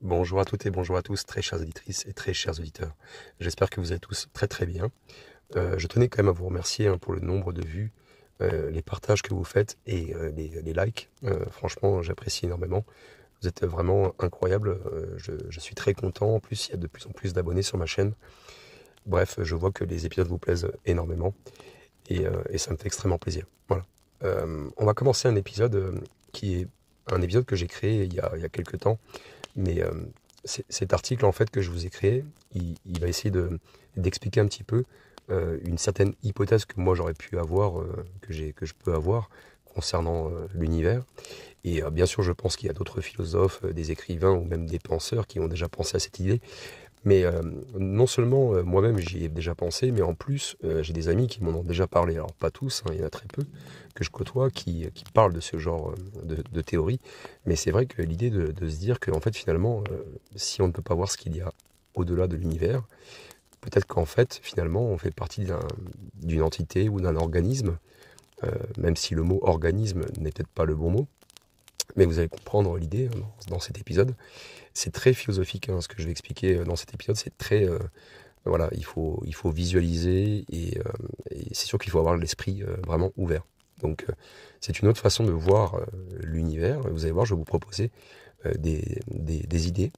Bonjour à toutes et bonjour à tous, très chères auditrices et très chers auditeurs. J'espère que vous êtes tous très très bien. Je tenais quand même à vous remercier pour le nombre de vues, les partages que vous faites et les likes. Franchement, j'apprécie énormément. Vous êtes vraiment incroyables. Je suis très content. En plus, il y a de plus en plus d'abonnés sur ma chaîne. Bref, je vois que les épisodes vous plaisent énormément et ça me fait extrêmement plaisir. Voilà. On va commencer un épisode qui est un épisode que j'ai créé il y a quelques temps. Mais cet article en fait que je vous ai créé, il va essayer d'expliquer un petit peu une certaine hypothèse que moi j'aurais pu avoir, que je peux avoir concernant l'univers. Et bien sûr, je pense qu'il y a d'autres philosophes, des écrivains ou même des penseurs qui ont déjà pensé à cette idée. Mais non seulement moi-même j'y ai déjà pensé, mais en plus j'ai des amis qui m'en ont déjà parlé. Alors pas tous, hein, il y en a très peu que je côtoie qui parlent de ce genre de théorie. Mais c'est vrai que l'idée de se dire que en fait finalement, si on ne peut pas voir ce qu'il y a au-delà de l'univers, peut-être qu'en fait finalement on fait partie d'une entité ou d'un organisme, même si le mot organisme n'est peut-être pas le bon mot. Mais vous allez comprendre l'idée hein, dans cet épisode. C'est très philosophique hein, ce que je vais expliquer dans cet épisode. C'est très voilà, il faut visualiser et c'est sûr qu'il faut avoir l'esprit vraiment ouvert. Donc c'est une autre façon de voir l'univers. Vous allez voir, je vais vous proposer des idées.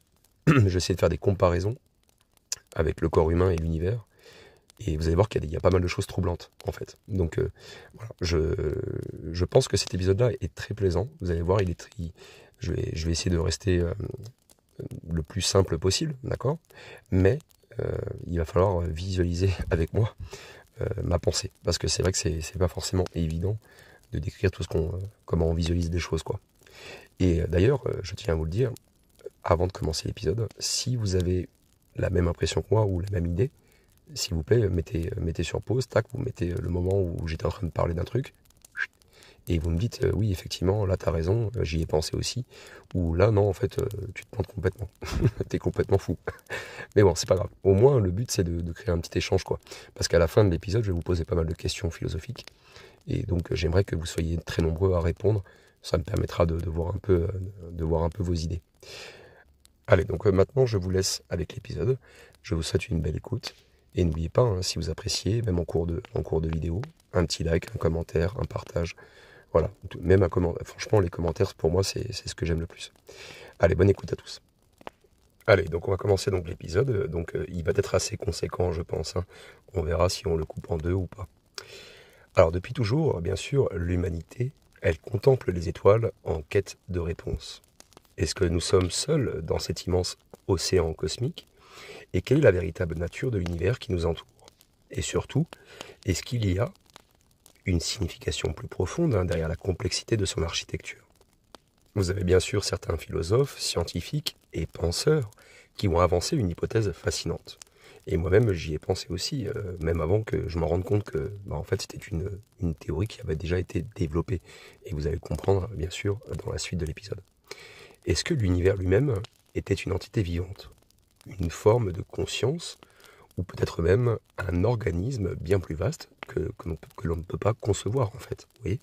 Je vais essayer de faire des comparaisons avec le corps humain et l'univers. Et vous allez voir qu'il y a pas mal de choses troublantes, en fait. Donc, voilà, je pense que cet épisode-là est très plaisant. Vous allez voir, je vais essayer de rester le plus simple possible, d'accord? Mais il va falloir visualiser avec moi ma pensée. Parce que c'est vrai que c'est pas forcément évident de décrire comment on visualise des choses, quoi. Et d'ailleurs, je tiens à vous le dire, avant de commencer l'épisode, si vous avez la même impression que moi ou la même idée, s'il vous plaît, mettez sur pause, tac, vous mettez le moment où j'étais en train de parler d'un truc, et vous me dites, oui, effectivement, là, t'as raison, j'y ai pensé aussi, ou là, non, en fait, tu te plantes complètement, t'es complètement fou. Mais bon, c'est pas grave. Au moins, le but, c'est de créer un petit échange, quoi. Parce qu'à la fin de l'épisode, je vais vous poser pas mal de questions philosophiques, et donc j'aimerais que vous soyez très nombreux à répondre, ça me permettra de voir de voir un peu vos idées. Allez, donc maintenant, je vous laisse avec l'épisode, je vous souhaite une belle écoute, et n'oubliez pas, hein, si vous appréciez, même en cours de vidéo, un petit like, un commentaire, un partage. Voilà, même un commentaire. Franchement, les commentaires, pour moi, c'est ce que j'aime le plus. Allez, bonne écoute à tous. Allez, donc on va commencer donc l'épisode. Donc il va être assez conséquent, je pense. Hein. On verra si on le coupe en deux ou pas. Alors depuis toujours, bien sûr, l'humanité, elle contemple les étoiles en quête de réponses. Est-ce que nous sommes seuls dans cet immense océan cosmique? Et quelle est la véritable nature de l'univers qui nous entoure? Et surtout, est-ce qu'il y a une signification plus profonde hein, derrière la complexité de son architecture? Vous avez bien sûr certains philosophes, scientifiques et penseurs qui ont avancé une hypothèse fascinante. Et moi-même, j'y ai pensé aussi, même avant que je m'en rende compte que, en fait, c'était une théorie qui avait déjà été développée. Et vous allez le comprendre, bien sûr, dans la suite de l'épisode. Est-ce que l'univers lui-même était une entité vivante? Une forme de conscience, ou peut-être même un organisme bien plus vaste que l'on ne peut pas concevoir en fait. Vous voyez?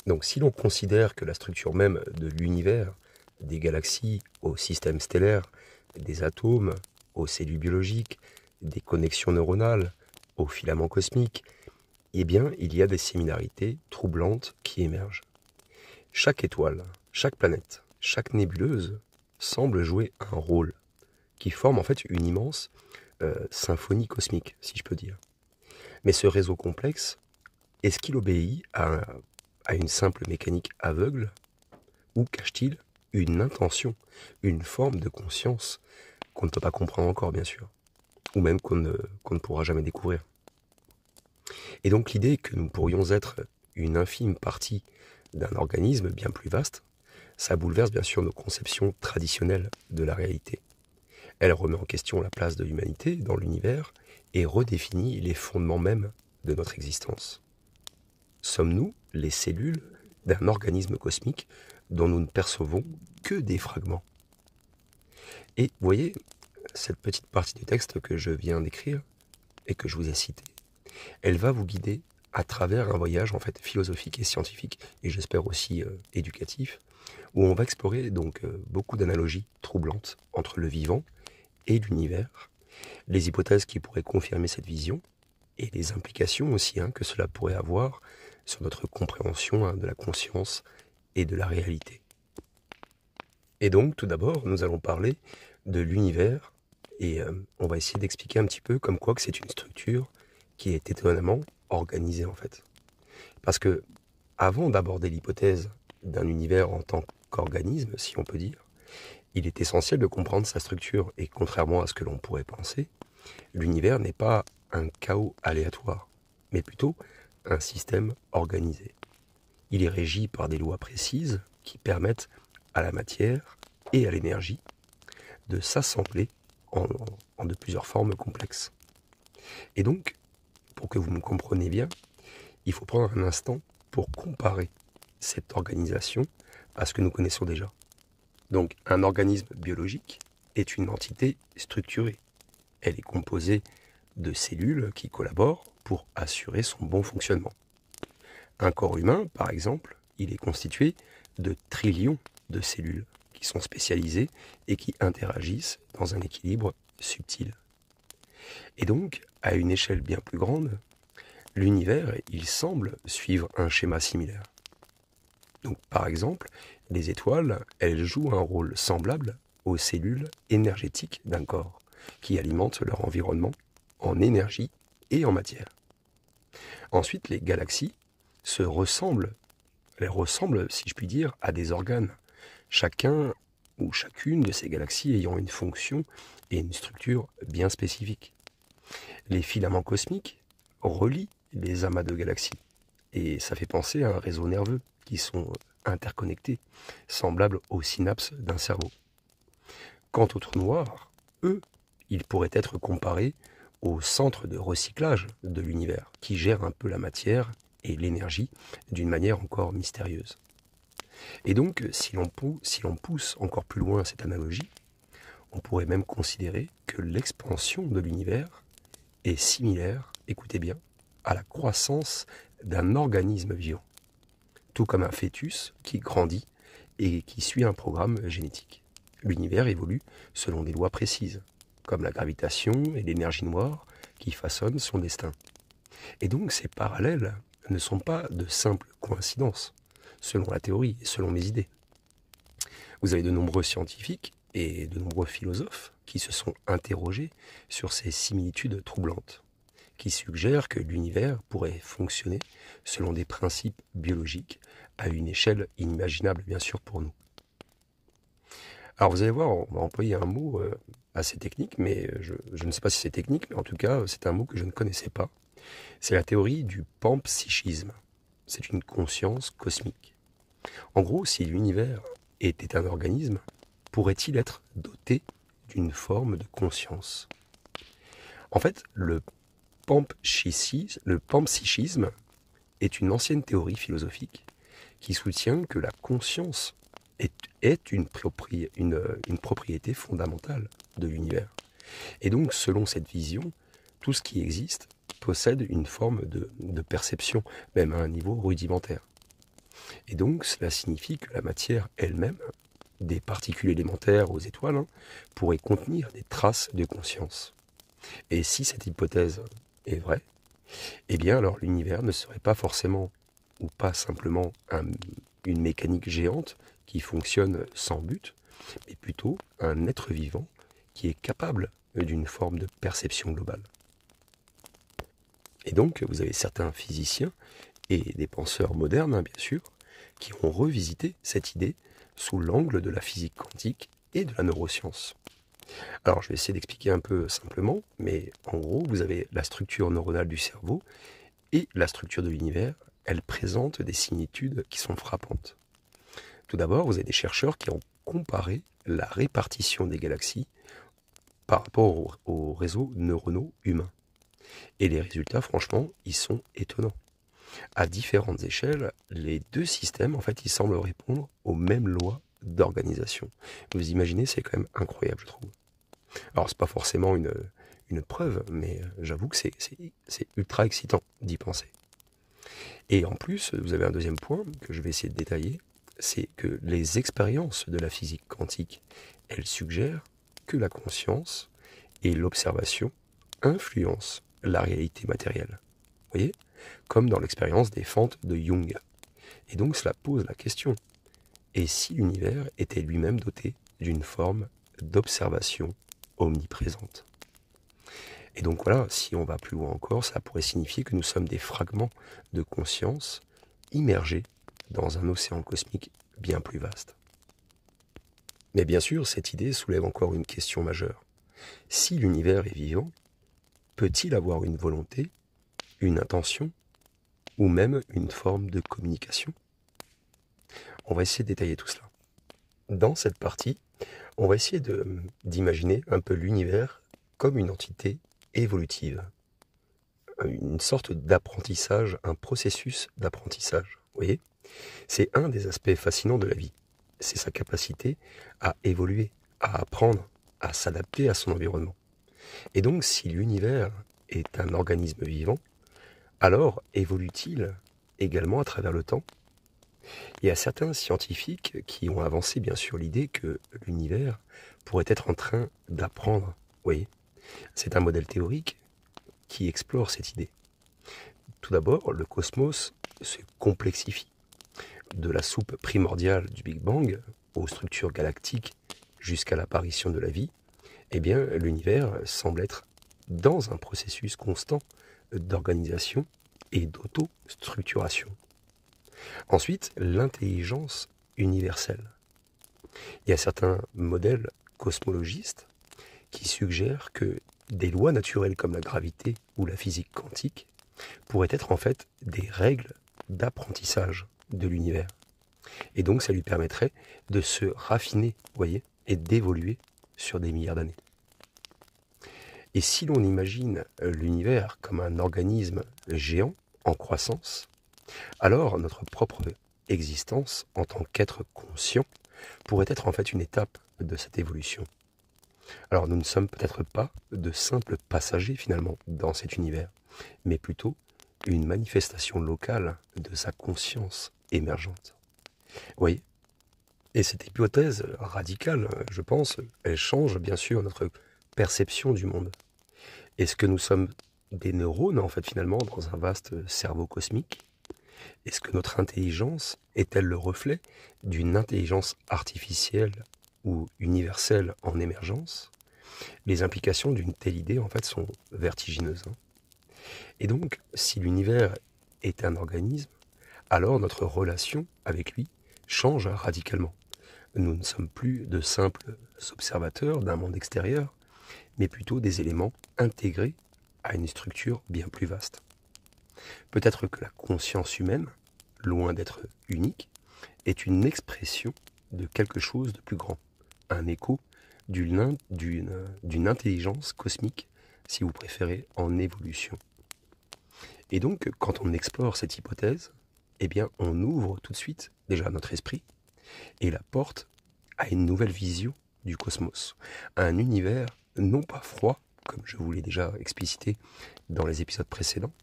Donc si l'on considère que la structure même de l'univers, des galaxies au système stellaire, des atomes aux cellules biologiques, des connexions neuronales aux filaments cosmiques, eh bien il y a des similarités troublantes qui émergent. Chaque étoile, chaque planète, chaque nébuleuse semble jouer un rôle qui forme en fait une immense symphonie cosmique, si je peux dire. Mais ce réseau complexe, est-ce qu'il obéit à une simple mécanique aveugle ou cache-t-il une intention, une forme de conscience qu'on ne peut pas comprendre encore, bien sûr, ou même qu'on ne pourra jamais découvrir? Et donc l'idée que nous pourrions être une infime partie d'un organisme bien plus vaste, ça bouleverse bien sûr nos conceptions traditionnelles de la réalité. Elle remet en question la place de l'humanité dans l'univers et redéfinit les fondements même de notre existence. Sommes-nous les cellules d'un organisme cosmique dont nous ne percevons que des fragments? Et vous voyez, cette petite partie du texte que je viens d'écrire et que je vous ai cité, elle va vous guider à travers un voyage en fait philosophique et scientifique et j'espère aussi éducatif où on va explorer donc beaucoup d'analogies troublantes entre le vivant et l'univers, les hypothèses qui pourraient confirmer cette vision, et les implications aussi que cela pourrait avoir sur notre compréhension de la conscience et de la réalité. Et donc, tout d'abord, nous allons parler de l'univers, et on va essayer d'expliquer un petit peu comme quoi que c'est une structure qui est étonnamment organisée en fait. Parce que, avant d'aborder l'hypothèse d'un univers en tant qu'organisme, si on peut dire, il est essentiel de comprendre sa structure, et contrairement à ce que l'on pourrait penser, l'univers n'est pas un chaos aléatoire, mais plutôt un système organisé. Il est régi par des lois précises qui permettent à la matière et à l'énergie de s'assembler en de plusieurs formes complexes. Et donc, pour que vous me compreniez bien, il faut prendre un instant pour comparer cette organisation à ce que nous connaissons déjà. Donc, un organisme biologique est une entité structurée. Elle est composée de cellules qui collaborent pour assurer son bon fonctionnement. Un corps humain, par exemple, il est constitué de trillions de cellules qui sont spécialisées et qui interagissent dans un équilibre subtil. Et donc, à une échelle bien plus grande, l'univers, il semble suivre un schéma similaire. Donc, par exemple, les étoiles, elles jouent un rôle semblable aux cellules énergétiques d'un corps, qui alimentent leur environnement en énergie et en matière. Ensuite, les galaxies elles ressemblent, si je puis dire, à des organes, chacun ou chacune de ces galaxies ayant une fonction et une structure bien spécifiques. Les filaments cosmiques relient les amas de galaxies, et ça fait penser à un réseau nerveux qui sont interconnectés, semblables aux synapses d'un cerveau. Quant aux trous noirs, eux, ils pourraient être comparés au centre de recyclage de l'univers, qui gère un peu la matière et l'énergie d'une manière encore mystérieuse. Et donc, si l'on pousse encore plus loin cette analogie, on pourrait même considérer que l'expansion de l'univers est similaire, écoutez bien, à la croissance d'un organisme vivant, tout comme un fœtus qui grandit et qui suit un programme génétique. L'univers évolue selon des lois précises, comme la gravitation et l'énergie noire qui façonnent son destin. Et donc ces parallèles ne sont pas de simples coïncidences, selon la théorie et selon mes idées. Vous avez de nombreux scientifiques et de nombreux philosophes qui se sont interrogés sur ces similitudes troublantes, qui suggèrent que l'univers pourrait fonctionner selon des principes biologiques à une échelle inimaginable bien sûr pour nous. Alors vous allez voir, on va employer un mot assez technique, mais je ne sais pas si c'est technique, mais en tout cas c'est un mot que je ne connaissais pas. C'est la théorie du panpsychisme. C'est une conscience cosmique. En gros, si l'univers était un organisme, pourrait-il être doté d'une forme de conscience? En fait, le panpsychisme est une ancienne théorie philosophique qui soutient que la conscience est une propriété fondamentale de l'univers. Et donc, selon cette vision, tout ce qui existe possède une forme de perception, même à un niveau rudimentaire. Et donc, cela signifie que la matière elle-même, des particules élémentaires aux étoiles, pourrait contenir des traces de conscience. Et si cette hypothèse est vraie, eh bien alors l'univers ne serait pas forcément, ou pas simplement, une mécanique géante qui fonctionne sans but, mais plutôt un être vivant qui est capable d'une forme de perception globale. Et donc, vous avez certains physiciens et des penseurs modernes, bien sûr, qui ont revisité cette idée sous l'angle de la physique quantique et de la neuroscience. Alors, je vais essayer d'expliquer un peu simplement, mais en gros, vous avez la structure neuronale du cerveau et la structure de l'univers. Elles présentent des similitudes qui sont frappantes. Tout d'abord, vous avez des chercheurs qui ont comparé la répartition des galaxies par rapport aux réseaux neuronaux humains. Et les résultats, franchement, ils sont étonnants. À différentes échelles, les deux systèmes, en fait, ils semblent répondre aux mêmes lois d'organisation. Vous imaginez, c'est quand même incroyable, je trouve. Alors, c'est pas forcément une preuve, mais j'avoue que c'est ultra excitant d'y penser. Et en plus, vous avez un deuxième point que je vais essayer de détailler, c'est que les expériences de la physique quantique, elles suggèrent que la conscience et l'observation influencent la réalité matérielle. Vous voyez? Comme dans l'expérience des fentes de Jung. Et donc cela pose la question, et si l'univers était lui-même doté d'une forme d'observation omniprésente? Et donc voilà, si on va plus loin encore, ça pourrait signifier que nous sommes des fragments de conscience immergés dans un océan cosmique bien plus vaste. Mais bien sûr, cette idée soulève encore une question majeure. Si l'univers est vivant, peut-il avoir une volonté, une intention, ou même une forme de communication? On va essayer de détailler tout cela. Dans cette partie, on va essayer d'imaginer un peu l'univers comme une entité évolutive, une sorte d'apprentissage, un processus d'apprentissage. Vous voyez? C'est un des aspects fascinants de la vie. C'est sa capacité à évoluer, à apprendre, à s'adapter à son environnement. Et donc, si l'univers est un organisme vivant, alors évolue-t-il également à travers le temps? Il y a certains scientifiques qui ont avancé bien sûr l'idée que l'univers pourrait être en train d'apprendre. Vous voyez? C'est un modèle théorique qui explore cette idée. Tout d'abord, le cosmos se complexifie. De la soupe primordiale du Big Bang aux structures galactiques jusqu'à l'apparition de la vie, eh bien, l'univers semble être dans un processus constant d'organisation et d'auto-structuration. Ensuite, l'intelligence universelle. Il y a certains modèles cosmologistes qui suggèrent que des lois naturelles comme la gravité ou la physique quantique pourraient être en fait des règles d'apprentissage de l'univers. Et donc ça lui permettrait de se raffiner, vous voyez, et d'évoluer sur des milliards d'années. Et si l'on imagine l'univers comme un organisme géant en croissance, alors notre propre existence en tant qu'être conscient pourrait être en fait une étape de cette évolution. Alors nous ne sommes peut-être pas de simples passagers finalement dans cet univers, mais plutôt une manifestation locale de sa conscience émergente. Oui, et cette hypothèse radicale, je pense, elle change bien sûr notre perception du monde. Est-ce que nous sommes des neurones en fait finalement dans un vaste cerveau cosmique? Est-ce que notre intelligence est-elle le reflet d'une intelligence artificielle ou universelle en émergence? Les implications d'une telle idée en fait sont vertigineuses. Et donc, si l'univers est un organisme, alors notre relation avec lui change radicalement. Nous ne sommes plus de simples observateurs d'un monde extérieur, mais plutôt des éléments intégrés à une structure bien plus vaste. Peut-être que la conscience humaine, loin d'être unique, est une expression de quelque chose de plus grand, un écho d'une intelligence cosmique, si vous préférez, en évolution. Et donc, quand on explore cette hypothèse, eh bien, on ouvre tout de suite déjà notre esprit et la porte à une nouvelle vision du cosmos, à un univers non pas froid, comme je vous l'ai déjà explicité dans les épisodes précédents,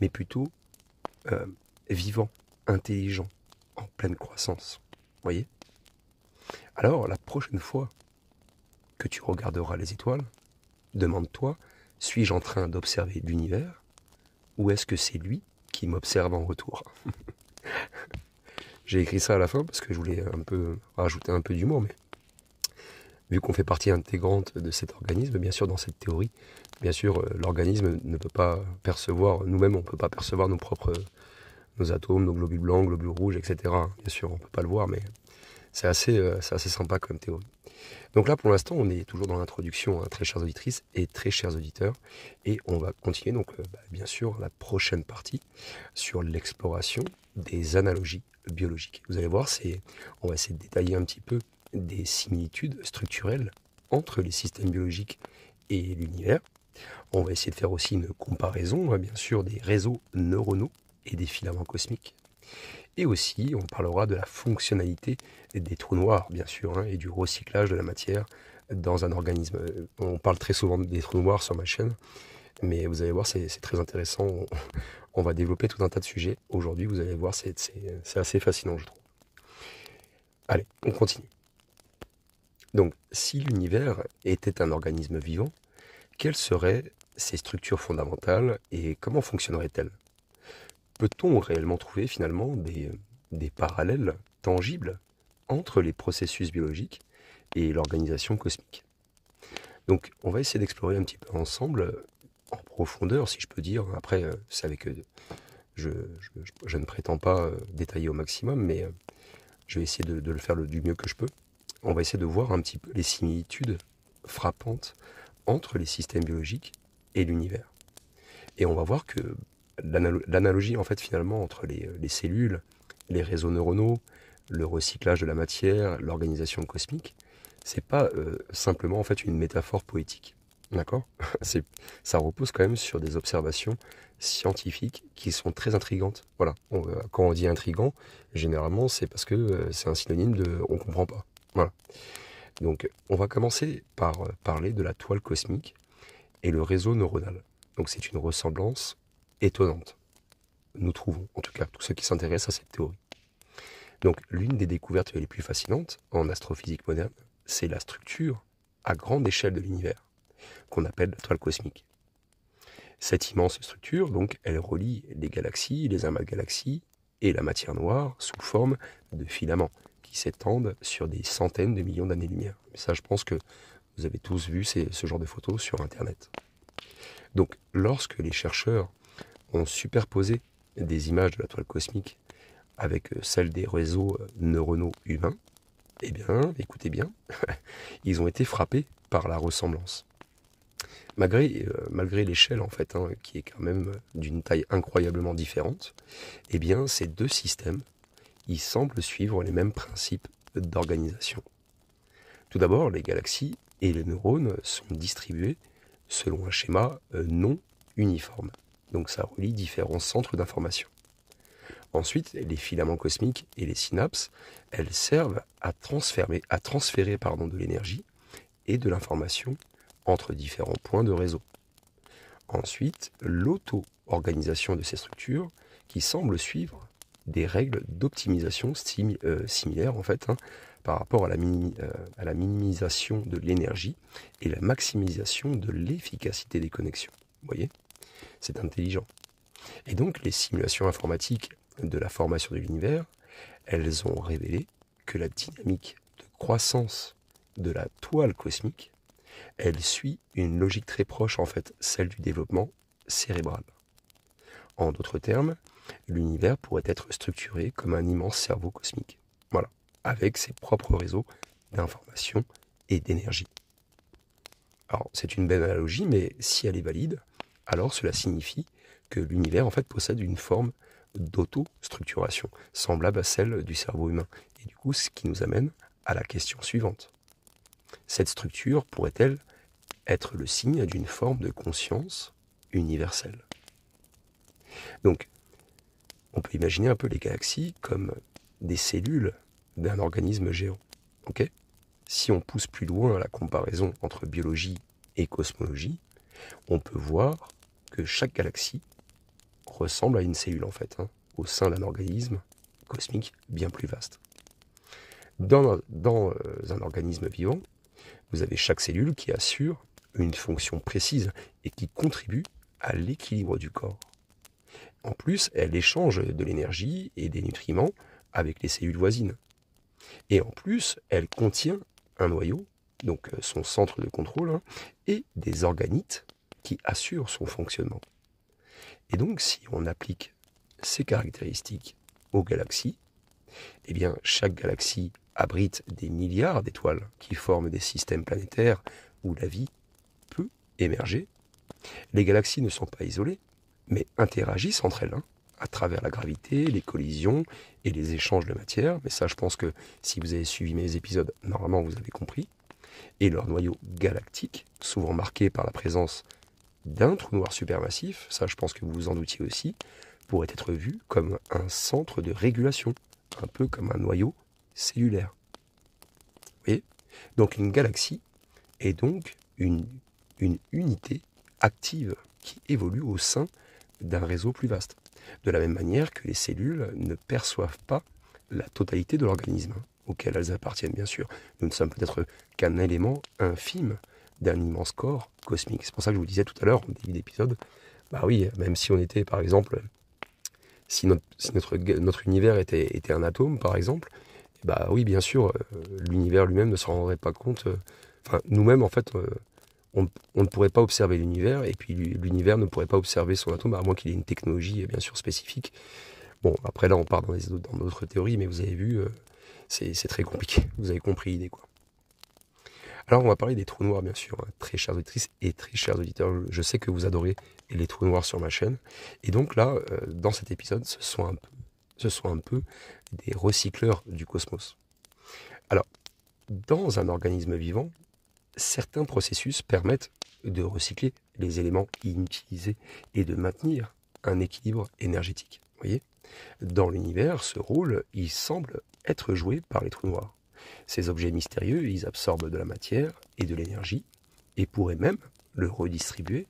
mais plutôt vivant, intelligent, en pleine croissance. Voyez? Alors, la prochaine fois que tu regarderas les étoiles, demande-toi, suis-je en train d'observer l'univers ou est-ce que c'est lui qui m'observe en retour? J'ai écrit ça à la fin parce que je voulais un peu rajouter un peu d'humour, mais vu qu'on fait partie intégrante de cet organisme, bien sûr, dans cette théorie, bien sûr, l'organisme ne peut pas percevoir, nous-mêmes, on ne peut pas percevoir nos atomes, nos globules blancs, globules rouges, etc. Bien sûr, on ne peut pas le voir, mais c'est assez sympa comme théorie. Donc là, pour l'instant, on est toujours dans l'introduction, hein, très chères auditrices et très chers auditeurs, et on va continuer, donc, bien sûr, la prochaine partie sur l'exploration des analogies biologiques. Vous allez voir, on va essayer de détailler un petit peu des similitudes structurelles entre les systèmes biologiques et l'univers. On va essayer de faire aussi une comparaison, bien sûr, des réseaux neuronaux et des filaments cosmiques. Et aussi, on parlera de la fonctionnalité des trous noirs, bien sûr, hein, et du recyclage de la matière dans un organisme. On parle très souvent des trous noirs sur ma chaîne, mais vous allez voir, c'est très intéressant. On va développer tout un tas de sujets. Aujourd'hui, vous allez voir, c'est assez fascinant, je trouve. Allez, on continue. Donc, si l'univers était un organisme vivant, quelles seraient ses structures fondamentales et comment fonctionneraient-elles? Peut-on réellement trouver finalement des parallèles tangibles entre les processus biologiques et l'organisation cosmique? Donc, on va essayer d'explorer un petit peu ensemble, en profondeur, si je peux dire. Après, c'est avec je ne prétends pas détailler au maximum, mais je vais essayer de le faire du mieux que je peux. On va essayer de voir un petit peu les similitudes frappantes entre les systèmes biologiques et l'univers. Et on va voir que l'analogie, en fait, finalement, entre les cellules, les réseaux neuronaux, le recyclage de la matière, l'organisation cosmique, c'est pas simplement, en fait, une métaphore poétique. D'accord? Ça repose quand même sur des observations scientifiques qui sont très intrigantes. Voilà. Quand on dit intrigant, généralement, c'est parce que c'est un synonyme de on comprend pas. Voilà. Donc, on va commencer par parler de la toile cosmique et le réseau neuronal. Donc, c'est une ressemblance étonnante. Nous trouvons, en tout cas, tous ceux qui s'intéressent à cette théorie. Donc, l'une des découvertes les plus fascinantes en astrophysique moderne, c'est la structure à grande échelle de l'univers, qu'on appelle la toile cosmique. Cette immense structure, donc, elle relie les galaxies, les amas de galaxies et la matière noire sous forme de filaments qui s'étendent sur des centaines de millions d'années-lumière. Mais ça, je pense que vous avez tous vu ce genre de photos sur Internet. Donc, lorsque les chercheurs ont superposé des images de la toile cosmique avec celles des réseaux neuronaux humains, eh bien, écoutez bien, ils ont été frappés par la ressemblance. Malgré l'échelle, en fait, qui est quand même d'une taille incroyablement différente, eh bien, ces deux systèmes, ils semblent suivre les mêmes principes d'organisation. Tout d'abord, les galaxies et les neurones sont distribués selon un schéma non uniforme. Donc ça relie différents centres d'information. Ensuite, les filaments cosmiques et les synapses, elles servent à transférer de l'énergie et de l'information entre différents points de réseau. Ensuite, l'auto-organisation de ces structures qui semblent suivre des règles d'optimisation similaires en fait, par rapport à la minimisation de l'énergie et la maximisation de l'efficacité des connexions. Vous voyez? C'est intelligent. Et donc, les simulations informatiques de la formation de l'univers, elles ont révélé que la dynamique de croissance de la toile cosmique, elle suit une logique très proche, en fait, celle du développement cérébral. En d'autres termes, l'univers pourrait être structuré comme un immense cerveau cosmique. Voilà, avec ses propres réseaux d'information et d'énergie. Alors, c'est une belle analogie, mais si elle est valide, alors cela signifie que l'univers, en fait, possède une forme d'auto-structuration, semblable à celle du cerveau humain. Et du coup, ce qui nous amène à la question suivante. Cette structure pourrait-elle être le signe d'une forme de conscience universelle? Donc, on peut imaginer un peu les galaxies comme des cellules d'un organisme géant. Okay? Si on pousse plus loin la comparaison entre biologie et cosmologie, on peut voir que chaque galaxie ressemble à une cellule en fait, au sein d'un organisme cosmique bien plus vaste. Dans un organisme vivant, vous avez chaque cellule qui assure une fonction précise et qui contribue à l'équilibre du corps. En plus, elle échange de l'énergie et des nutriments avec les cellules voisines. Et en plus, elle contient un noyau, donc son centre de contrôle, et des organites qui assurent son fonctionnement. Et donc, si on applique ces caractéristiques aux galaxies, eh bien, chaque galaxie abrite des milliards d'étoiles qui forment des systèmes planétaires où la vie peut émerger. Les galaxies ne sont pas isolées, mais interagissent entre elles, à travers la gravité, les collisions et les échanges de matière. Mais ça, je pense que si vous avez suivi mes épisodes, normalement, vous avez compris. Et leur noyau galactique, souvent marqué par la présence d'un trou noir supermassif, ça, je pense que vous vous en doutiez aussi, pourrait être vu comme un centre de régulation, un peu comme un noyau cellulaire. Vous voyez? Donc une galaxie est donc une unité active qui évolue au sein d'un réseau plus vaste. De la même manière que les cellules ne perçoivent pas la totalité de l'organisme. auquel elles appartiennent bien sûr. Nous ne sommes peut-être qu'un élément infime d'un immense corps cosmique. C'est pour ça que je vous disais tout à l'heure, en début d'épisode, bah oui, même si on était par exemple, si notre univers était un atome par exemple, bah oui bien sûr, l'univers lui-même ne se rendrait pas compte, enfin nous-mêmes en fait, on ne pourrait pas observer l'univers, et puis l'univers ne pourrait pas observer son atome, à moins qu'il ait une technologie bien sûr spécifique. Bon, après là on part dans d'autres théories, mais vous avez vu, c'est très compliqué, vous avez compris l'idée quoi. Alors on va parler des trous noirs bien sûr, hein, très chères auditrices et très chers auditeurs, je sais que vous adorez les trous noirs sur ma chaîne, et donc là, dans cet épisode, ce sont un peu des recycleurs du cosmos. Alors, dans un organisme vivant, certains processus permettent de recycler les éléments inutilisés et de maintenir un équilibre énergétique. Vous voyez ? Dans l'univers, ce rôle, il semble être joué par les trous noirs. Ces objets mystérieux, ils absorbent de la matière et de l'énergie, et pourraient même le redistribuer,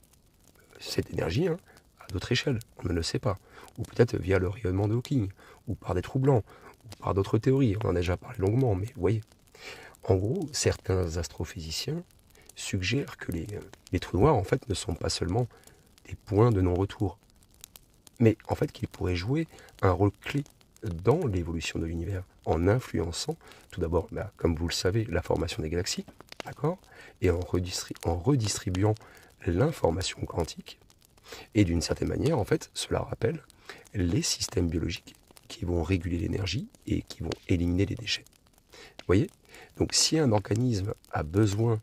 cette énergie, hein, à d'autres échelles, on ne le sait pas. Ou peut-être via le rayonnement de Hawking, ou par des trous blancs, ou par d'autres théories, on en a déjà parlé longuement, mais vous voyez. En gros, certains astrophysiciens suggèrent que les trous noirs, en fait, ne sont pas seulement des points de non-retour, mais en fait qu'ils pourraient jouer un rôle clé dans l'évolution de l'univers, en influençant, tout d'abord, comme vous le savez, la formation des galaxies, d'accord, et en redistribuant l'information quantique, et d'une certaine manière, en fait, cela rappelle les systèmes biologiques qui vont réguler l'énergie et qui vont éliminer les déchets. Vous voyez ? Donc si un organisme a besoin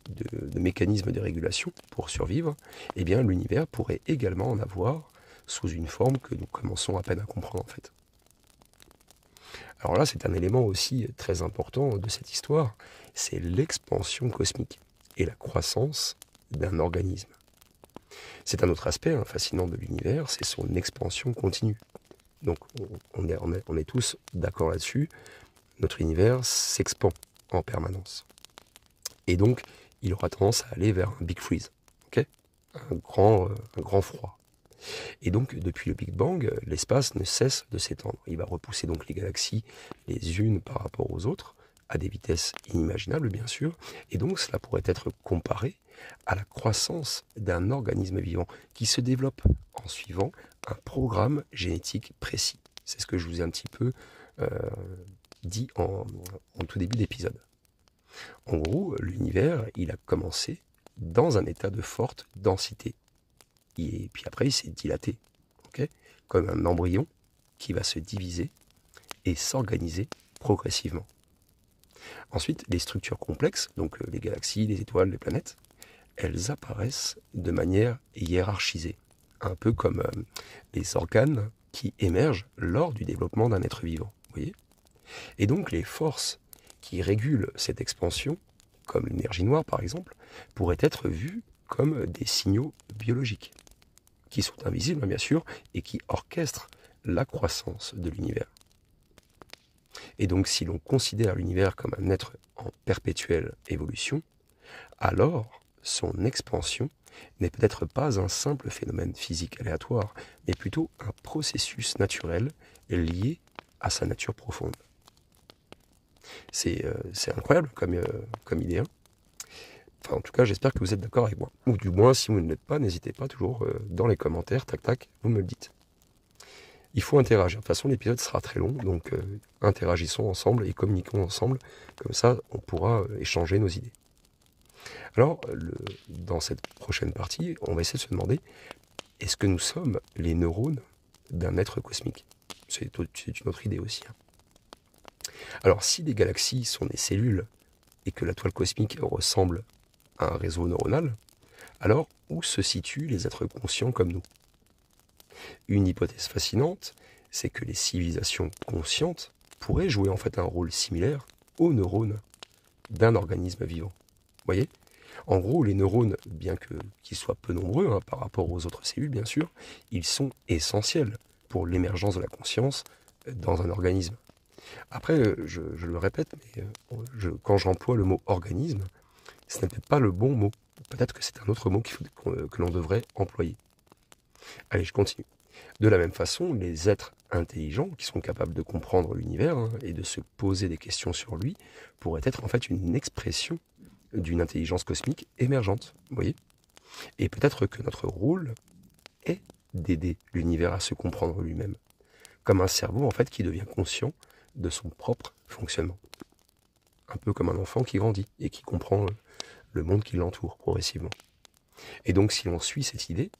de mécanismes de régulation pour survivre, eh bien l'univers pourrait également en avoir sous une forme que nous commençons à peine à comprendre en fait. Alors là, c'est un élément aussi très important de cette histoire, c'est l'expansion cosmique et la croissance d'un organisme. C'est un autre aspect fascinant de l'univers, c'est son expansion continue. Donc on est tous d'accord là-dessus, notre univers s'expand en permanence. Et donc, il aura tendance à aller vers un big freeze, okay, un grand froid. Et donc, depuis le Big Bang, l'espace ne cesse de s'étendre. Il va repousser donc les galaxies les unes par rapport aux autres, à des vitesses inimaginables bien sûr, et donc cela pourrait être comparé à la croissance d'un organisme vivant qui se développe en suivant un programme génétique précis. C'est ce que je vous ai un petit peu dit en tout début d'épisode. En gros, l'univers, il a commencé dans un état de forte densité. Et puis après, il s'est dilaté, okay, comme un embryon qui va se diviser et s'organiser progressivement. Ensuite, les structures complexes, donc les galaxies, les étoiles, les planètes, elles apparaissent de manière hiérarchisée, un peu comme les organes qui émergent lors du développement d'un être vivant. Vous voyez ? Et donc les forces qui régulent cette expansion, comme l'énergie noire par exemple, pourraient être vues comme des signaux biologiques, qui sont invisibles bien sûr, et qui orchestrent la croissance de l'univers. Et donc si l'on considère l'univers comme un être en perpétuelle évolution, alors son expansion n'est peut-être pas un simple phénomène physique aléatoire, mais plutôt un processus naturel lié à sa nature profonde. C'est incroyable comme idée. Hein. Enfin, en tout cas, j'espère que vous êtes d'accord avec moi. Ou du moins, si vous ne l'êtes pas, n'hésitez pas toujours dans les commentaires, tac tac, vous me le dites. Il faut interagir. De toute façon, l'épisode sera très long, donc interagissons ensemble et communiquons ensemble. Comme ça, on pourra échanger nos idées. Alors, dans cette prochaine partie, on va essayer de se demander, est-ce que nous sommes les neurones d'un être cosmique ? C'est une autre idée aussi. Hein. Alors, si les galaxies sont des cellules et que la toile cosmique ressemble à un réseau neuronal, alors où se situent les êtres conscients comme nous ? Une hypothèse fascinante, c'est que les civilisations conscientes pourraient jouer en fait un rôle similaire aux neurones d'un organisme vivant. Vous voyez ? En gros, les neurones, bien qu'ils soient peu nombreux par rapport aux autres cellules, bien sûr, ils sont essentiels pour l'émergence de la conscience dans un organisme. Après, je le répète, mais quand j'emploie le mot organisme, ce n'est peut-être pas le bon mot. Peut-être que c'est un autre mot que l'on devrait employer. Allez, je continue. De la même façon, les êtres intelligents qui sont capables de comprendre l'univers et de se poser des questions sur lui pourraient être en fait une expression d'une intelligence cosmique émergente, vous voyez. Et peut-être que notre rôle est d'aider l'univers à se comprendre lui-même, comme un cerveau en fait qui devient conscient de son propre fonctionnement. Un peu comme un enfant qui grandit et qui comprend le monde qui l'entoure progressivement. Et donc si l'on suit cette idée,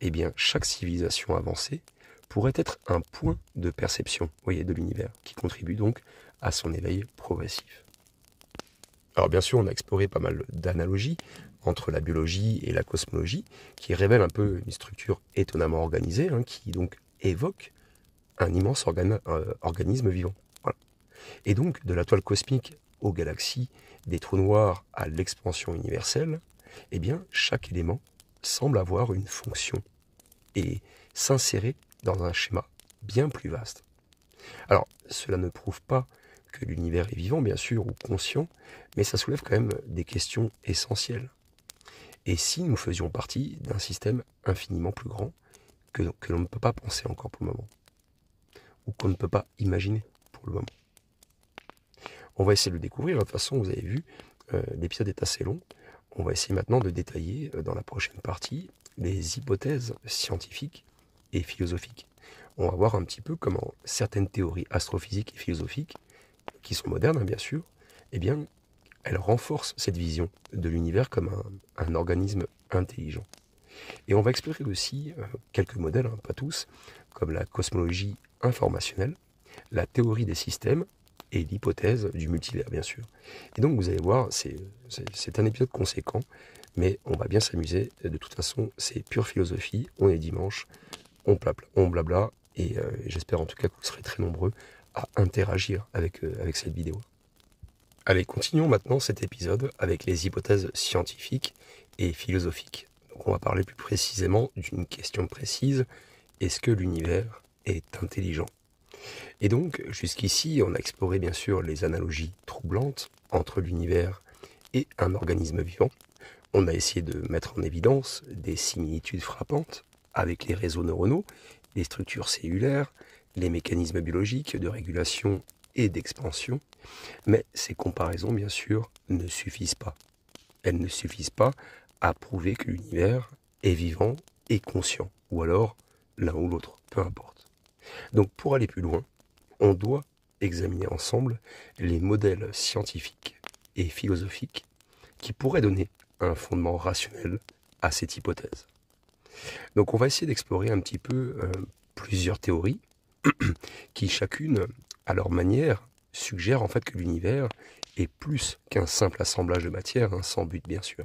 eh bien chaque civilisation avancée pourrait être un point de perception, vous voyez, de l'univers, qui contribue donc à son éveil progressif. Alors bien sûr, on a exploré pas mal d'analogies entre la biologie et la cosmologie, qui révèlent un peu une structure étonnamment organisée, qui donc évoque un immense organisme vivant. Voilà. Et donc, de la toile cosmique aux galaxies, des trous noirs à l'expansion universelle, eh bien, chaque élément semble avoir une fonction et s'insérer dans un schéma bien plus vaste. Alors, cela ne prouve pas que l'univers est vivant, bien sûr, ou conscient, mais ça soulève quand même des questions essentielles. Et si nous faisions partie d'un système infiniment plus grand que l'on ne peut pas penser encore pour le moment, ou qu'on ne peut pas imaginer pour le moment? On va essayer de le découvrir. De toute façon, vous avez vu, l'épisode est assez long. On va essayer maintenant de détailler dans la prochaine partie les hypothèses scientifiques et philosophiques. On va voir un petit peu comment certaines théories astrophysiques et philosophiques, qui sont modernes bien sûr, eh bien, elles renforcent cette vision de l'univers comme un organisme intelligent. Et on va explorer aussi quelques modèles, pas tous, comme la cosmologie informationnelle, la théorie des systèmes et l'hypothèse du multivers, bien sûr. Et donc, vous allez voir, c'est un épisode conséquent, mais on va bien s'amuser. De toute façon, c'est pure philosophie. On est dimanche, on blabla, et j'espère en tout cas que vous serez très nombreux à interagir avec cette vidéo. Allez, continuons maintenant cet épisode avec les hypothèses scientifiques et philosophiques. Donc, on va parler plus précisément d'une question précise. Est-ce que l'univers est intelligent ? Et donc, jusqu'ici, on a exploré bien sûr les analogies troublantes entre l'univers et un organisme vivant. On a essayé de mettre en évidence des similitudes frappantes avec les réseaux neuronaux, les structures cellulaires, les mécanismes biologiques de régulation et d'expansion. Mais ces comparaisons, bien sûr, ne suffisent pas. Elles ne suffisent pas à prouver que l'univers est vivant et conscient, ou alors l'un ou l'autre, peu importe. Donc pour aller plus loin, on doit examiner ensemble les modèles scientifiques et philosophiques qui pourraient donner un fondement rationnel à cette hypothèse. Donc on va essayer d'explorer un petit peu plusieurs théories qui chacune, à leur manière, suggèrent en fait que l'univers est plus qu'un simple assemblage de matière, sans but bien sûr.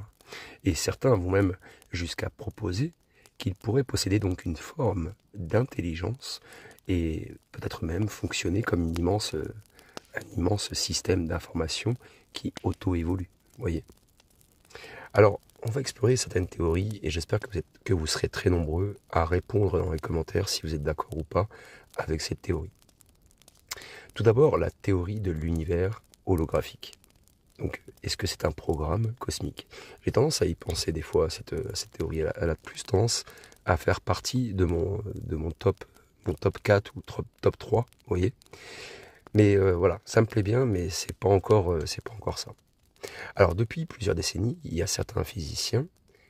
Et certains vont même jusqu'à proposer qu'il pourrait posséder donc une forme d'intelligence et peut-être même fonctionner comme un immense système d'information qui auto-évolue, voyez. Alors, on va explorer certaines théories et j'espère que vous serez très nombreux à répondre dans les commentaires si vous êtes d'accord ou pas avec cette théorie. Tout d'abord, la théorie de l'univers holographique. Donc, est-ce que c'est un programme cosmique? J'ai tendance à y penser des fois, cette théorie. Elle a plus tendance à faire partie de mon top 4 ou top 3, vous voyez. Mais voilà, ça me plaît bien, mais c'est pas encore ça. Alors, depuis plusieurs décennies, il y a certains physiciens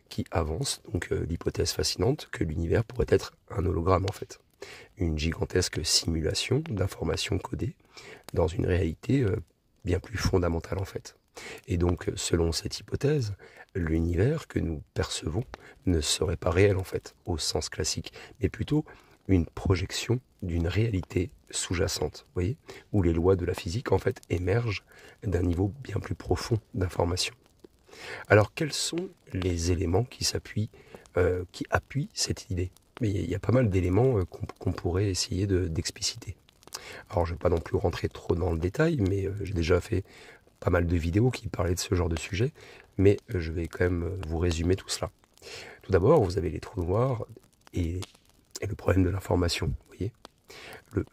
qui avancent donc l'hypothèse fascinante que l'univers pourrait être un hologramme en fait. Une gigantesque simulation d'informations codées dans une réalité bien plus fondamentale en fait. Et donc, selon cette hypothèse, l'univers que nous percevons ne serait pas réel en fait, au sens classique, mais plutôt une projection d'une réalité sous-jacente, vous voyez, où les lois de la physique en fait émergent d'un niveau bien plus profond d'information. Alors, quels sont les éléments qui appuient cette idée? Mais il y a pas mal d'éléments qu'on pourrait essayer d'expliciter. Alors, je ne vais pas non plus rentrer trop dans le détail, mais j'ai déjà fait pas mal de vidéos qui parlaient de ce genre de sujet, mais je vais quand même vous résumer tout cela. Tout d'abord, vous avez les trous noirs et le problème de l'information, vous voyez.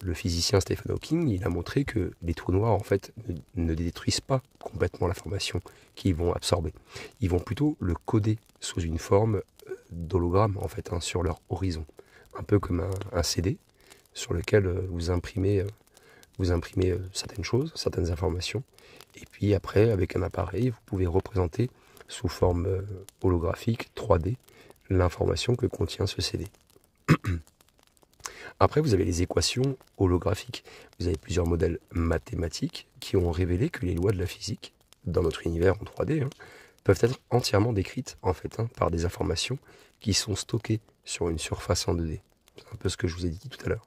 Le physicien Stephen Hawking, il a montré que les trous noirs, en fait, ne détruisent pas complètement l'information qu'ils vont absorber. Ils vont plutôt le coder sous une forme d'hologramme, en fait, sur leur horizon. un peu comme un CD sur lequel vous imprimez certaines choses, certaines informations. Et puis après, avec un appareil, vous pouvez représenter sous forme holographique, 3D, l'information que contient ce CD. Après, vous avez les équations holographiques. Vous avez plusieurs modèles mathématiques qui ont révélé que les lois de la physique, dans notre univers en 3D, peuvent être entièrement décrites en fait par des informations qui sont stockées sur une surface en 2D. C'est un peu ce que je vous ai dit tout à l'heure.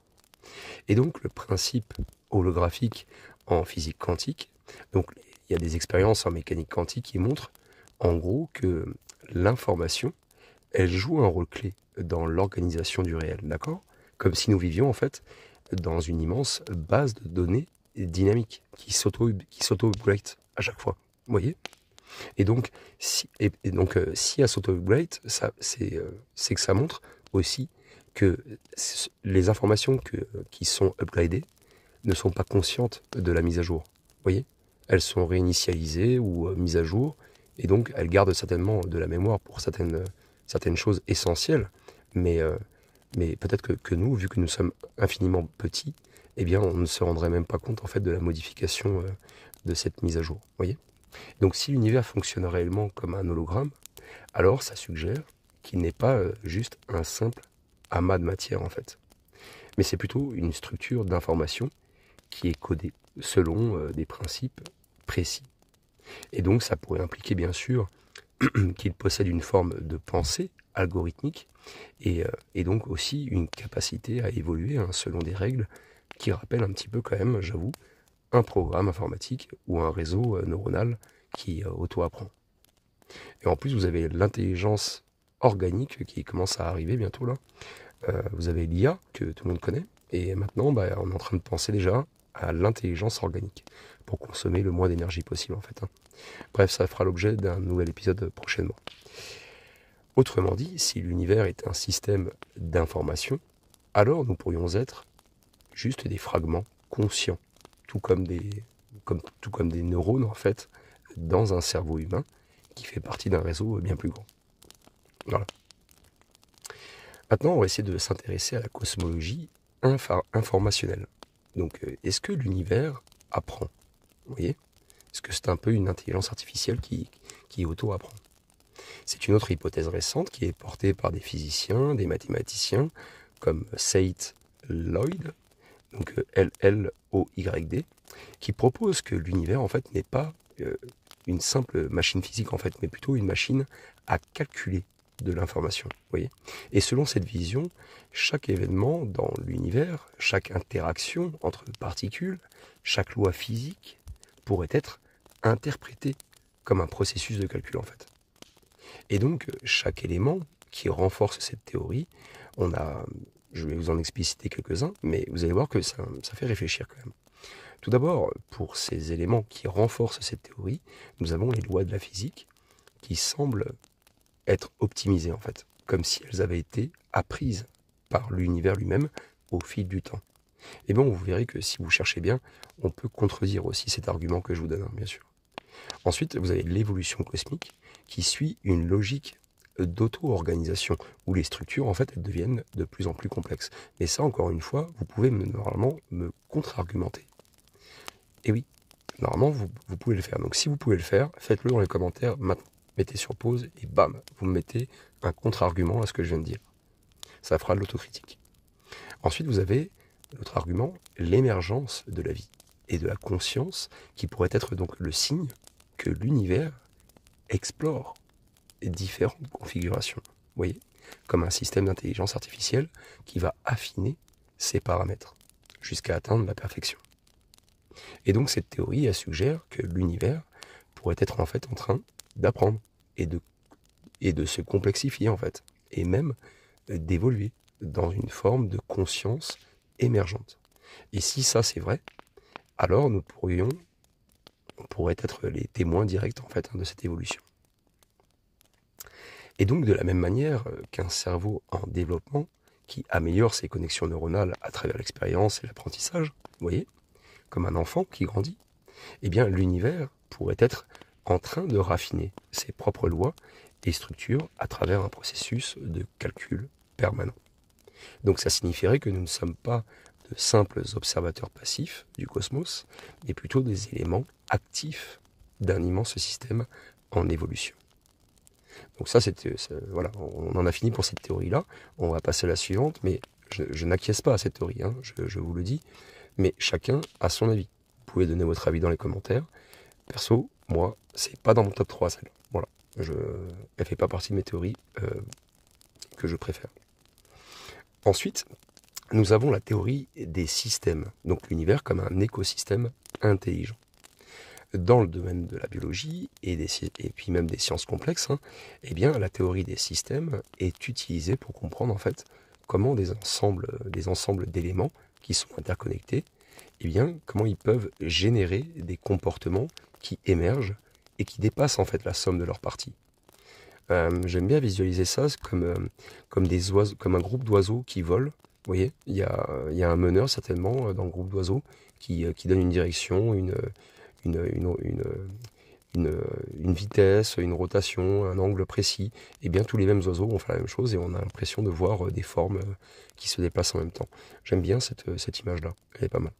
Et donc le principe holographique en physique quantique, donc il y a des expériences en mécanique quantique qui montrent en gros que l'information, elle joue un rôle clé dans l'organisation du réel, d'accord? Comme si nous vivions en fait dans une immense base de données dynamique qui s'auto-upgrade à chaque fois. Vous voyez? Et donc, si elle s'auto-upgrade, c'est que ça montre aussi que les informations qui sont upgradées ne sont pas conscientes de la mise à jour. Vous voyez? Elles sont réinitialisées ou mises à jour, et donc elles gardent certainement de la mémoire pour certaines choses essentielles, mais peut-être que nous, vu que nous sommes infiniment petits, eh bien on ne se rendrait même pas compte en fait de la modification de cette mise à jour. Vous voyez? Donc si l'univers fonctionne réellement comme un hologramme, alors ça suggère qu'il n'est pas juste un simple amas de matière en fait, mais c'est plutôt une structure d'information qui est codée selon des principes précis. Et donc ça pourrait impliquer bien sûr qu'il possède une forme de pensée algorithmique et donc aussi une capacité à évoluer selon des règles qui rappellent un petit peu quand même, j'avoue, un programme informatique ou un réseau neuronal qui auto-apprend. Et en plus, vous avez l'intelligence organique qui commence à arriver bientôt là. Vous avez l'IA que tout le monde connaît. Et maintenant, on est en train de penser déjà à l'intelligence organique pour consommer le moins d'énergie possible en fait. Bref, ça fera l'objet d'un nouvel épisode prochainement. Autrement dit, si l'univers est un système d'information, alors nous pourrions être juste des fragments conscients, tout comme des neurones en fait, dans un cerveau humain qui fait partie d'un réseau bien plus grand. Voilà. Maintenant, on va essayer de s'intéresser à la cosmologie informationnelle. Donc, est-ce que l'univers apprend? Vous voyez? Est-ce que c'est un peu une intelligence artificielle qui auto-apprend? C'est une autre hypothèse récente qui est portée par des physiciens, des mathématiciens, comme Seyt Lloyd, donc L-L-O-Y-D, qui propose que l'univers, en fait, n'est pas une simple machine physique, en fait, mais plutôt une machine à calculer de l'information. Vous voyez? Et selon cette vision, chaque événement dans l'univers, chaque interaction entre particules, chaque loi physique pourrait être interprétée comme un processus de calcul, en fait. Et donc, chaque élément qui renforce cette théorie, je vais vous en expliciter quelques-uns, mais vous allez voir que ça fait réfléchir quand même. Tout d'abord, pour ces éléments qui renforcent cette théorie, nous avons les lois de la physique qui semblent être optimisées en fait, comme si elles avaient été apprises par l'univers lui-même au fil du temps. Et bien, vous verrez que si vous cherchez bien, on peut contredire aussi cet argument que je vous donne, bien sûr. Ensuite, vous avez l'évolution cosmique qui suit une logique d'auto-organisation, où les structures, en fait, elles deviennent de plus en plus complexes. Mais ça, encore une fois, vous pouvez normalement me contre-argumenter. Et oui, normalement, vous pouvez le faire. Donc si vous pouvez le faire, faites-le dans les commentaires maintenant. Mettez sur pause et bam, vous me mettez un contre-argument à ce que je viens de dire. Ça fera de l'autocritique. Ensuite, vous avez l'autre argument, l'émergence de la vie et de la conscience, qui pourrait être donc le signe que l'univers explore différentes configurations. Vous voyez, comme un système d'intelligence artificielle qui va affiner ses paramètres jusqu'à atteindre la perfection. Et donc cette théorie, elle suggère que l'univers pourrait être en fait en train d'apprendre et de se complexifier en fait, et même d'évoluer dans une forme de conscience émergente. Et si ça c'est vrai, alors on pourrait être les témoins directs en fait de cette évolution. Et donc de la même manière qu'un cerveau en développement qui améliore ses connexions neuronales à travers l'expérience et l'apprentissage, vous voyez, comme un enfant qui grandit, eh bien l'univers pourrait être en train de raffiner ses propres lois et structures à travers un processus de calcul permanent. Donc ça signifierait que nous ne sommes pas de simples observateurs passifs du cosmos, mais plutôt des éléments actifs d'un immense système en évolution. Donc ça, voilà, on en a fini pour cette théorie-là. On va passer à la suivante, mais je n'acquiesce pas à cette théorie, hein, je vous le dis, mais chacun a son avis. Vous pouvez donner votre avis dans les commentaires. Perso, moi, c'est pas dans mon top 3 celle-là. Voilà, elle fait pas partie de mes théories que je préfère. Ensuite, nous avons la théorie des systèmes, donc l'univers comme un écosystème intelligent. Dans le domaine de la biologie et puis même des sciences complexes, hein, eh bien, la théorie des systèmes est utilisée pour comprendre en fait comment des ensembles d'éléments qui sont interconnectés, eh bien, comment ils peuvent générer des comportements qui émergent et qui dépassent en fait la somme de leurs parties. J'aime bien visualiser ça comme des oiseaux, comme un groupe d'oiseaux qui volent. Vous voyez, il y a un meneur certainement dans le groupe d'oiseaux qui donne une direction, une vitesse, une rotation, un angle précis. Et bien tous les mêmes oiseaux vont faire la même chose et on a l'impression de voir des formes qui se déplacent en même temps. J'aime bien cette image-là, elle est pas mal.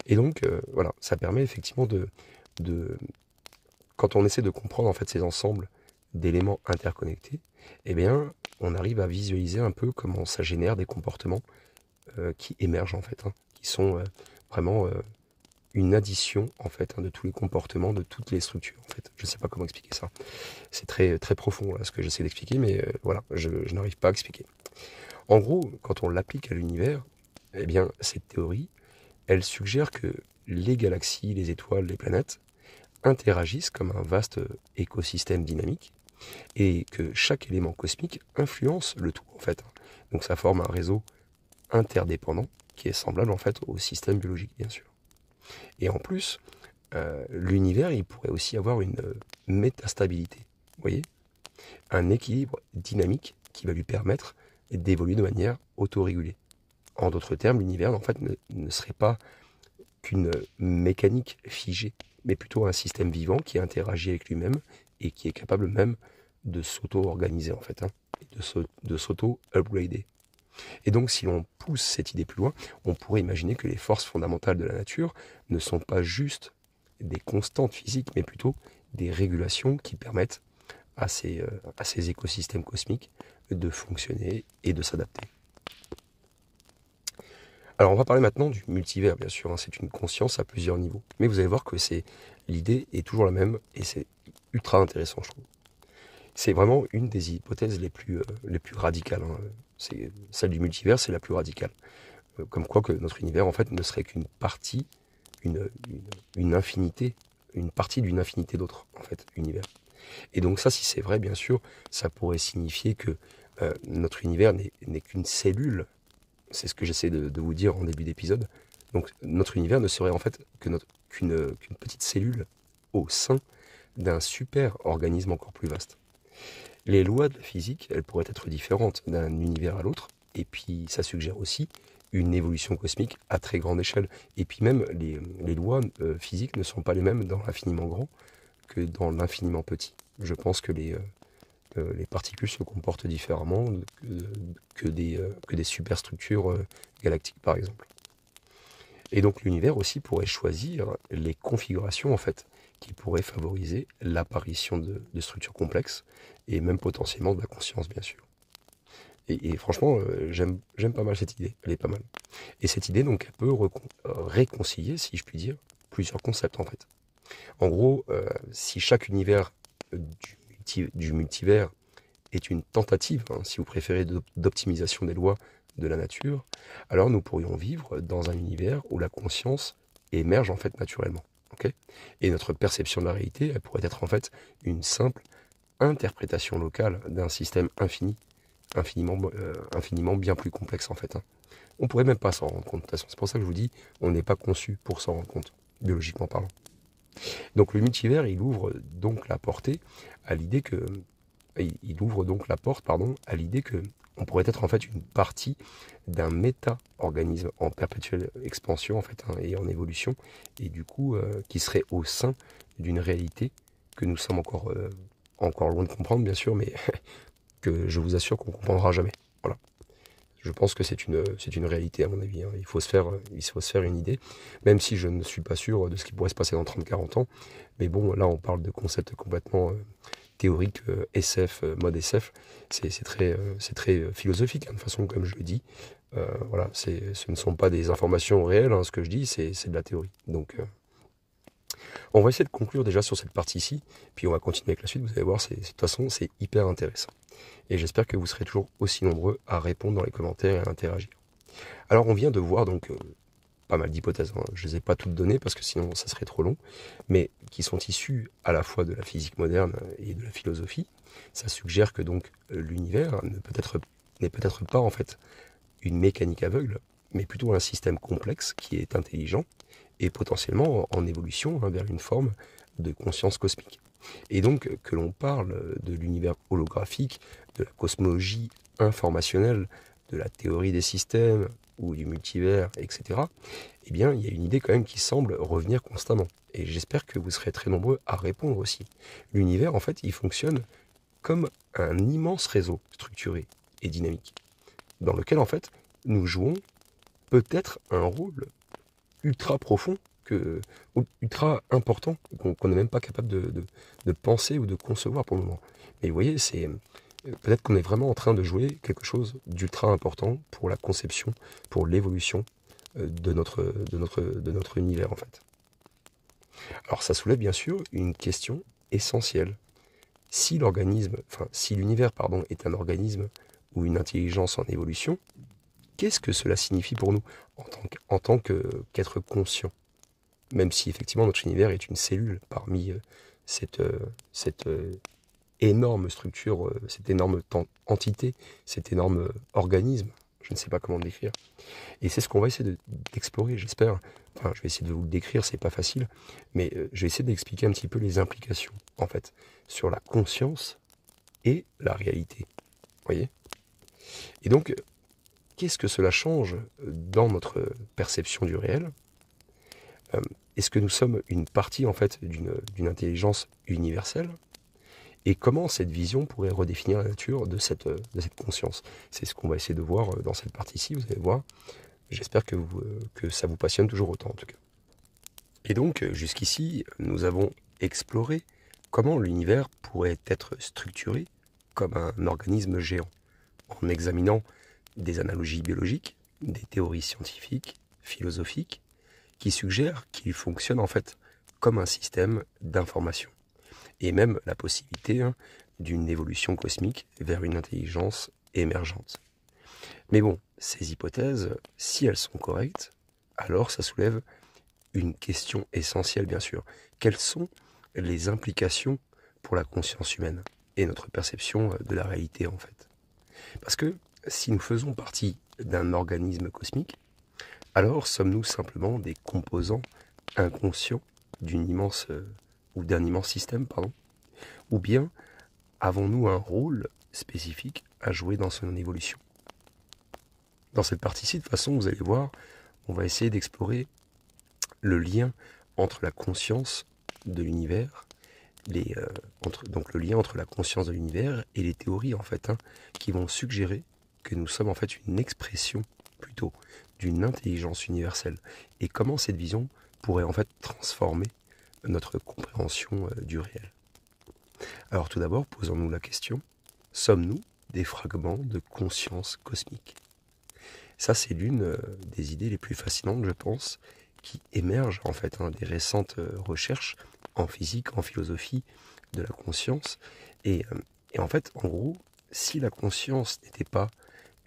Et donc voilà, ça permet effectivement quand on essaie de comprendre en fait ces ensembles d'éléments interconnectés, eh bien on arrive à visualiser un peu comment ça génère des comportements qui émergent en fait, hein, qui sont vraiment une addition en fait de tous les comportements, de toutes les structures en fait. Je ne sais pas comment expliquer ça. C'est très très profond là, ce que j'essaie d'expliquer, mais voilà, je n'arrive pas à expliquer. En gros, quand on l'applique à l'univers, eh bien cette théorie, elle suggère que les galaxies, les étoiles, les planètes interagissent comme un vaste écosystème dynamique et que chaque élément cosmique influence le tout en fait. Donc ça forme un réseau interdépendant qui est semblable en fait au système biologique bien sûr. Et en plus, l'univers il pourrait aussi avoir une métastabilité, vous voyez, un équilibre dynamique qui va lui permettre d'évoluer de manière autorégulée. En d'autres termes, l'univers en fait ne serait pas qu'une mécanique figée, mais plutôt un système vivant qui interagit avec lui-même et qui est capable même de s'auto-organiser en fait, hein, et de s'auto-upgrader. Et donc si l'on pousse cette idée plus loin, on pourrait imaginer que les forces fondamentales de la nature ne sont pas juste des constantes physiques, mais plutôt des régulations qui permettent à ces écosystèmes cosmiques de fonctionner et de s'adapter. Alors on va parler maintenant du multivers, bien sûr, hein, c'est une conscience à plusieurs niveaux. Mais vous allez voir que l'idée est toujours la même et c'est ultra intéressant, je trouve. C'est vraiment une des hypothèses les plus radicales. Hein. Celle du multivers, c'est la plus radicale. Comme quoi que notre univers, en fait, ne serait qu'une partie, une infinité, une partie d'une infinité d'autres, en fait, univers. Et donc ça, si c'est vrai, bien sûr, ça pourrait signifier que notre univers n'est qu'une cellule. C'est ce que j'essaie de vous dire en début d'épisode. Donc notre univers ne serait en fait qu'une petite cellule au sein d'un super organisme encore plus vaste. Les lois de la physique, elles pourraient être différentes d'un univers à l'autre, et puis ça suggère aussi une évolution cosmique à très grande échelle. Et puis même les lois physiques ne sont pas les mêmes dans l'infiniment grand que dans l'infiniment petit. Je pense que les particules se comportent différemment que des superstructures galactiques par exemple. Et donc l'univers aussi pourrait choisir les configurations en fait qui pourraient favoriser l'apparition de structures complexes et même potentiellement de la conscience bien sûr. Et franchement j'aime pas mal cette idée, elle est pas mal. Et cette idée donc elle peut réconcilier, si je puis dire, plusieurs concepts en fait. En gros, si chaque univers du multivers est une tentative, hein, si vous préférez, d'optimisation des lois de la nature, alors nous pourrions vivre dans un univers où la conscience émerge en fait naturellement. Okay, et notre perception de la réalité, elle pourrait être en fait une simple interprétation locale d'un système infiniment bien plus complexe en fait. Hein. On pourrait même pas s'en rendre compte. De toute façon, c'est pour ça que je vous dis, on n'est pas conçu pour s'en rendre compte, biologiquement parlant. Donc le multivers, il ouvre donc la portée à l'idée que à l'idée que on pourrait être en fait une partie d'un méta-organisme en perpétuelle expansion en fait, hein, et en évolution, et du coup qui serait au sein d'une réalité que nous sommes encore loin de comprendre bien sûr, mais que je vous assure qu'on comprendra jamais. Voilà. Je pense que c'est une réalité à mon avis, hein. Il faut se faire une idée, même si je ne suis pas sûr de ce qui pourrait se passer dans 30-40 ans. Mais bon, là on parle de concepts complètement théoriques, SF, mode SF. C'est très philosophique, hein, de toute façon, comme je le dis. Voilà, ce ne sont pas des informations réelles, hein, ce que je dis, c'est de la théorie. Donc, on va essayer de conclure déjà sur cette partie-ci, puis on va continuer avec la suite. Vous allez voir, de toute façon, c'est hyper intéressant. Et j'espère que vous serez toujours aussi nombreux à répondre dans les commentaires et à interagir. Alors, on vient de voir donc pas mal d'hypothèses, hein. Je ne les ai pas toutes données parce que sinon ça serait trop long, mais qui sont issues à la fois de la physique moderne et de la philosophie. Ça suggère que donc l'univers n'est peut-être pas en fait une mécanique aveugle, mais plutôt un système complexe qui est intelligent et potentiellement en évolution, hein, vers une forme de conscience cosmique. Et donc que l'on parle de l'univers holographique, de la cosmologie informationnelle, de la théorie des systèmes ou du multivers, etc., eh bien, il y a une idée quand même qui semble revenir constamment. Et j'espère que vous serez très nombreux à répondre aussi. L'univers, en fait, il fonctionne comme un immense réseau structuré et dynamique, dans lequel, en fait, nous jouons peut-être un rôle ultra profond, ou ultra important, qu'on n'est même pas capable de penser ou de concevoir pour le moment. Mais vous voyez, peut-être qu'on est vraiment en train de jouer quelque chose d'ultra important pour la conception, pour l'évolution de notre univers en fait. Alors ça soulève bien sûr une question essentielle. Si l'univers est un organisme ou une intelligence en évolution, qu'est-ce que cela signifie pour nous en tant qu'être conscient? Même si effectivement notre univers est une cellule parmi cette énorme structure, cette énorme entité, cet énorme organisme, je ne sais pas comment le décrire. Et c'est ce qu'on va essayer d'explorer, j'espère. Enfin, je vais essayer de vous le décrire, c'est pas facile, mais je vais essayer d'expliquer un petit peu les implications, en fait, sur la conscience et la réalité. Vous voyez? Et donc, qu'est-ce que cela change dans notre perception du réel? Est-ce que nous sommes une partie, en fait, d'une intelligence universelle? Et comment cette vision pourrait redéfinir la nature de cette conscience? C'est ce qu'on va essayer de voir dans cette partie-ci, vous allez voir. J'espère que ça vous passionne toujours autant, en tout cas. Et donc, jusqu'ici, nous avons exploré comment l'univers pourrait être structuré comme un organisme géant, en examinant des analogies biologiques, des théories scientifiques, philosophiques, qui suggèrent qu'il fonctionne en fait comme un système d'information, et même la possibilité, hein, d'une évolution cosmique vers une intelligence émergente. Mais bon, ces hypothèses, si elles sont correctes, alors ça soulève une question essentielle bien sûr. Quelles sont les implications pour la conscience humaine et notre perception de la réalité en fait? Parce que si nous faisons partie d'un organisme cosmique, alors sommes-nous simplement des composants inconscients d'un immense système, pardon, ou bien avons-nous un rôle spécifique à jouer dans son évolution? Dans cette partie-ci, de toute façon, vous allez voir, on va essayer d'explorer le lien entre la conscience de l'univers, donc le lien entre la conscience de l'univers et les théories en fait, hein, qui vont suggérer que nous sommes en fait une expression plutôt d'une intelligence universelle, et comment cette vision pourrait en fait transformer notre compréhension du réel. Alors tout d'abord, posons-nous la question, sommes-nous des fragments de conscience cosmique? Ça, c'est l'une des idées les plus fascinantes, je pense, qui émergent en fait, hein, des récentes recherches en physique, en philosophie, de la conscience. Et en fait, en gros, si la conscience n'était pas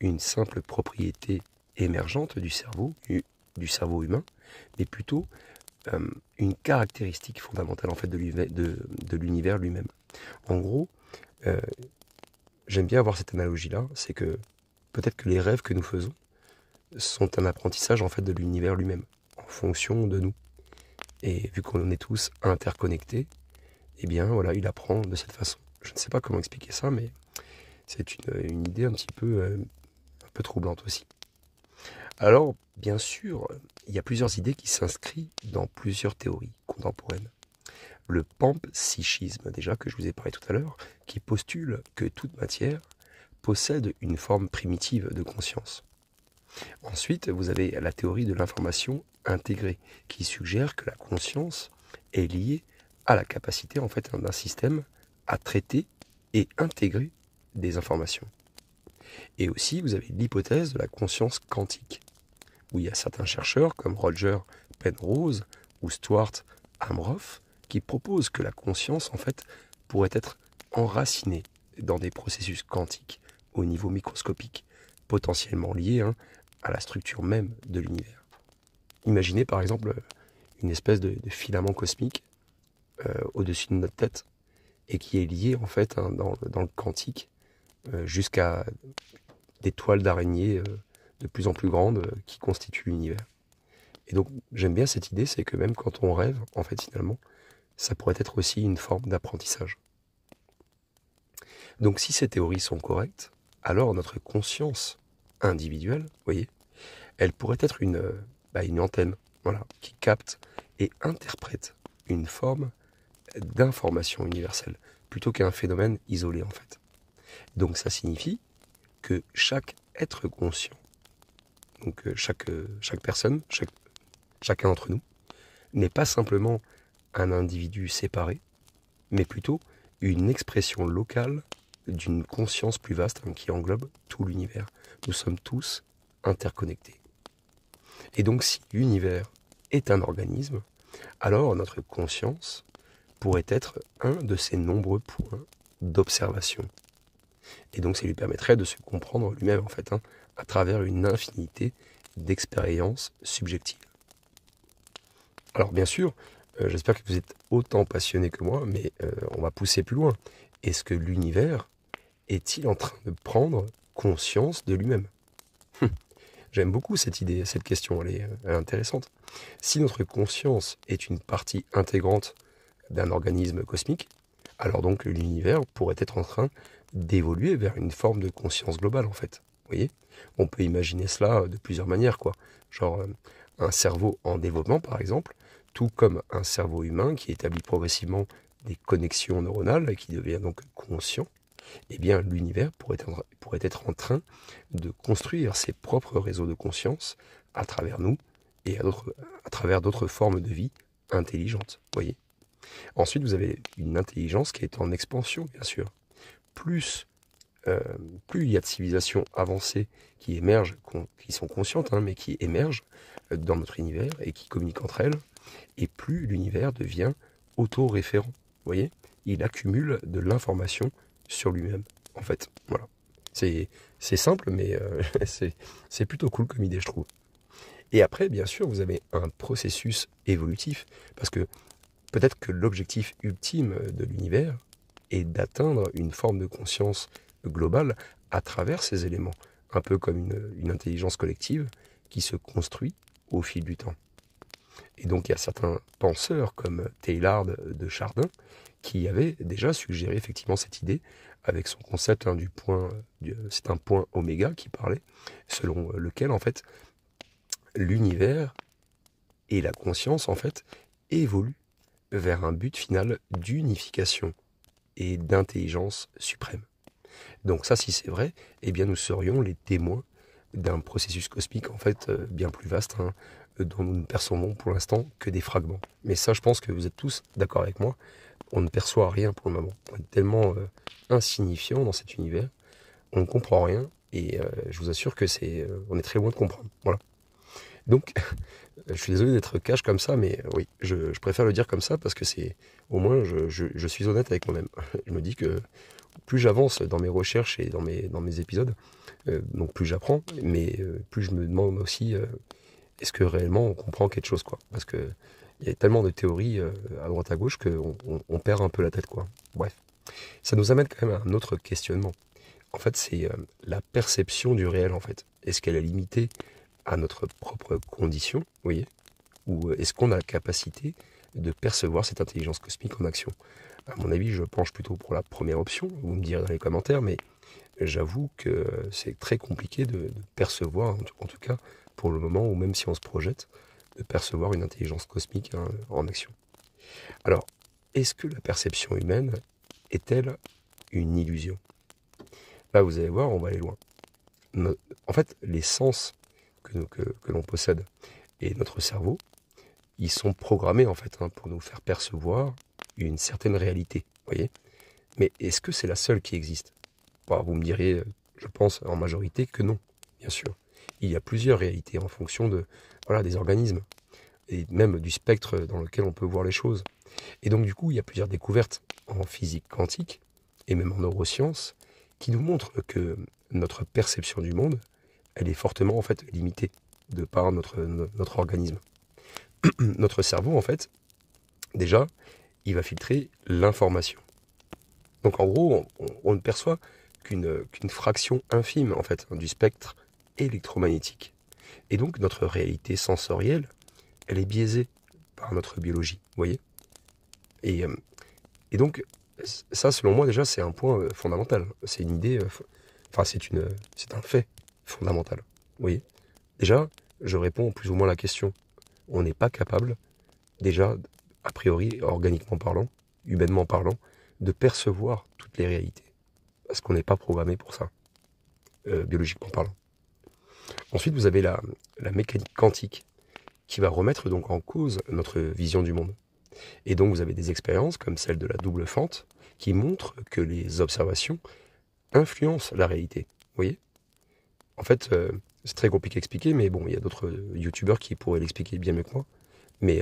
une simple propriété émergente du cerveau humain, mais plutôt une caractéristique fondamentale en fait de l'univers lui-même. En gros, j'aime bien avoir cette analogie-là, c'est que peut-être que les rêves que nous faisons sont un apprentissage en fait de l'univers lui-même, en fonction de nous. Et vu qu'on est tous interconnectés, eh bien voilà, il apprend de cette façon. Je ne sais pas comment expliquer ça, mais c'est une idée un peu troublante aussi. Alors, bien sûr, il y a plusieurs idées qui s'inscrivent dans plusieurs théories contemporaines. Le panpsychisme, déjà, que je vous ai parlé tout à l'heure, qui postule que toute matière possède une forme primitive de conscience. Ensuite, vous avez la théorie de l'information intégrée, qui suggère que la conscience est liée à la capacité en fait d'un système à traiter et intégrer des informations. Et aussi, vous avez l'hypothèse de la conscience quantique, où il y a certains chercheurs comme Roger Penrose ou Stuart Hameroff qui proposent que la conscience en fait pourrait être enracinée dans des processus quantiques au niveau microscopique, potentiellement liés à la structure même de l'univers. Imaginez par exemple une espèce de filament cosmique au-dessus de notre tête et qui est lié en fait dans le quantique jusqu'à des toiles d'araignée de plus en plus grandes qui constituent l'univers. Et donc j'aime bien cette idée, c'est que même quand on rêve, en fait finalement, ça pourrait être aussi une forme d'apprentissage. Donc si ces théories sont correctes, alors notre conscience individuelle, vous voyez, elle pourrait être une antenne, voilà, qui capte et interprète une forme d'information universelle, plutôt qu'un phénomène isolé en fait. Donc ça signifie que chaque être conscient, donc chaque personne, chacun d'entre nous, n'est pas simplement un individu séparé, mais plutôt une expression locale d'une conscience plus vaste qui englobe tout l'univers. Nous sommes tous interconnectés. Et donc si l'univers est un organisme, alors notre conscience pourrait être un de ces nombreux points d'observation. Et donc ça lui permettrait de se comprendre lui-même en fait, à travers une infinité d'expériences subjectives. Alors bien sûr, j'espère que vous êtes autant passionné que moi, mais on va pousser plus loin. Est-ce que l'univers est-il en train de prendre conscience de lui-même ? J'aime beaucoup cette idée, cette question, elle est intéressante. Si notre conscience est une partie intégrante d'un organisme cosmique, alors donc l'univers pourrait être en train d'évoluer vers une forme de conscience globale en fait. Vous voyez ? On peut imaginer cela de plusieurs manières, quoi. Genre un cerveau en développement par exemple, tout comme un cerveau humain qui établit progressivement des connexions neuronales et qui devient donc conscient. Eh bien l'univers pourrait être en train de construire ses propres réseaux de conscience à travers nous et à travers d'autres formes de vie intelligentes. Voyez. Ensuite, vous avez une intelligence qui est en expansion, bien sûr. Plus il y a de civilisations avancées qui émergent, qui sont conscientes, mais qui émergent dans notre univers et qui communiquent entre elles, et plus l'univers devient autoréférent. Vous voyez ? Il accumule de l'information sur lui-même, en fait. Voilà. C'est simple, mais c'est plutôt cool comme idée, je trouve. Et après, bien sûr, vous avez un processus évolutif, parce que peut-être que l'objectif ultime de l'univers est d'atteindre une forme de conscience globale à travers ces éléments, un peu comme une intelligence collective qui se construit au fil du temps. Et donc il y a certains penseurs comme Teilhard de Chardin qui avaient déjà suggéré effectivement cette idée avec son concept c'est un point oméga qui parlait, selon lequel en fait l'univers et la conscience en fait évoluent vers un but final d'unification et d'intelligence suprême. Donc ça, si c'est vrai, eh bien nous serions les témoins d'un processus cosmique en fait bien plus vaste, dont nous ne percevons pour l'instant que des fragments. Mais ça, je pense que vous êtes tous d'accord avec moi, on ne perçoit rien pour le moment. On est tellement insignifiant dans cet univers, on ne comprend rien, et je vous assure que on est très loin de comprendre. Voilà. Donc, je suis désolé d'être cash comme ça, mais oui, je préfère le dire comme ça parce que au moins, je suis honnête avec moi-même. Je me dis que plus j'avance dans mes recherches et dans mes épisodes, donc plus j'apprends, mais plus je me demande aussi, est-ce que réellement on comprend quelque chose, quoi ? Parce que il y a tellement de théories à droite à gauche qu'on perd un peu la tête, quoi. Bref, ça nous amène quand même à un autre questionnement. En fait, c'est la perception du réel, en fait. Est-ce qu'elle est limitée à notre propre condition, vous voyez, ou est-ce qu'on a la capacité de percevoir cette intelligence cosmique en action ? À mon avis, je penche plutôt pour la première option, vous me direz dans les commentaires, mais j'avoue que c'est très compliqué de percevoir, en tout cas pour le moment, ou même si on se projette, de percevoir une intelligence cosmique en action. Alors, est-ce que la perception humaine est-elle une illusion ? Là, vous allez voir, on va aller loin. En fait, les sens que l'on possède et notre cerveau, ils sont programmés en fait pour nous faire percevoir une certaine réalité, voyez. Mais est-ce que c'est la seule qui existe? Bah, vous me diriez, je pense en majorité que non, bien sûr. Il y a plusieurs réalités en fonction de, voilà, des organismes et même du spectre dans lequel on peut voir les choses. Et donc du coup, il y a plusieurs découvertes en physique quantique et même en neurosciences qui nous montrent que notre perception du monde, elle est fortement en fait limitée de par notre organisme. Notre cerveau, en fait, déjà, il va filtrer l'information. Donc en gros, on ne perçoit qu'une fraction infime en fait du spectre électromagnétique. Et donc notre réalité sensorielle, elle est biaisée par notre biologie, vous voyez. Et, euh, et donc ça, selon moi déjà, c'est un point fondamental. C'est une idée, enfin c'est un fait fondamental. Vous voyez. Déjà, je réponds plus ou moins à la question. On n'est pas capable, déjà, a priori, organiquement parlant, humainement parlant, de percevoir toutes les réalités. Parce qu'on n'est pas programmé pour ça, biologiquement parlant. Ensuite, vous avez la mécanique quantique qui va remettre donc en cause notre vision du monde. Et donc, vous avez des expériences comme celle de la double fente qui montrent que les observations influencent la réalité. Vous voyez? En fait, c'est très compliqué à expliquer, mais bon, il y a d'autres youtubeurs qui pourraient l'expliquer bien mieux que moi. Mais,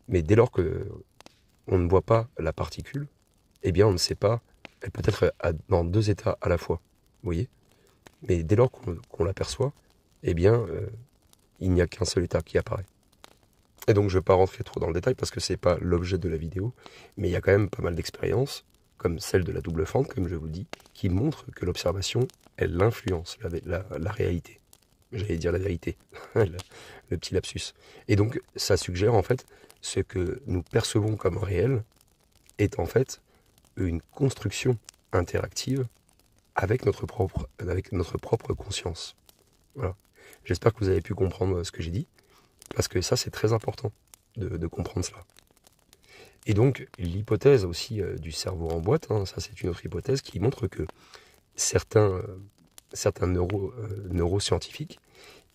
mais dès lors que on ne voit pas la particule, eh bien, on ne sait pas, elle peut être dans deux états à la fois. Vous voyez? Mais dès lors qu'on l'aperçoit, eh bien, il n'y a qu'un seul état qui apparaît. Et donc, je ne vais pas rentrer trop dans le détail parce que ce n'est pas l'objet de la vidéo, mais il y a quand même pas mal d'expériences, comme celle de la double fente, comme je vous dis, qui montrent que l'observation, elle influence la réalité. J'allais dire la vérité, le petit lapsus. Et donc, ça suggère en fait ce que nous percevons comme réel est en fait une construction interactive avec notre propre conscience. Voilà. J'espère que vous avez pu comprendre ce que j'ai dit, parce que ça c'est très important de comprendre cela. Et donc l'hypothèse aussi du cerveau en boîte, ça c'est une autre hypothèse qui montre que certains neuroscientifiques,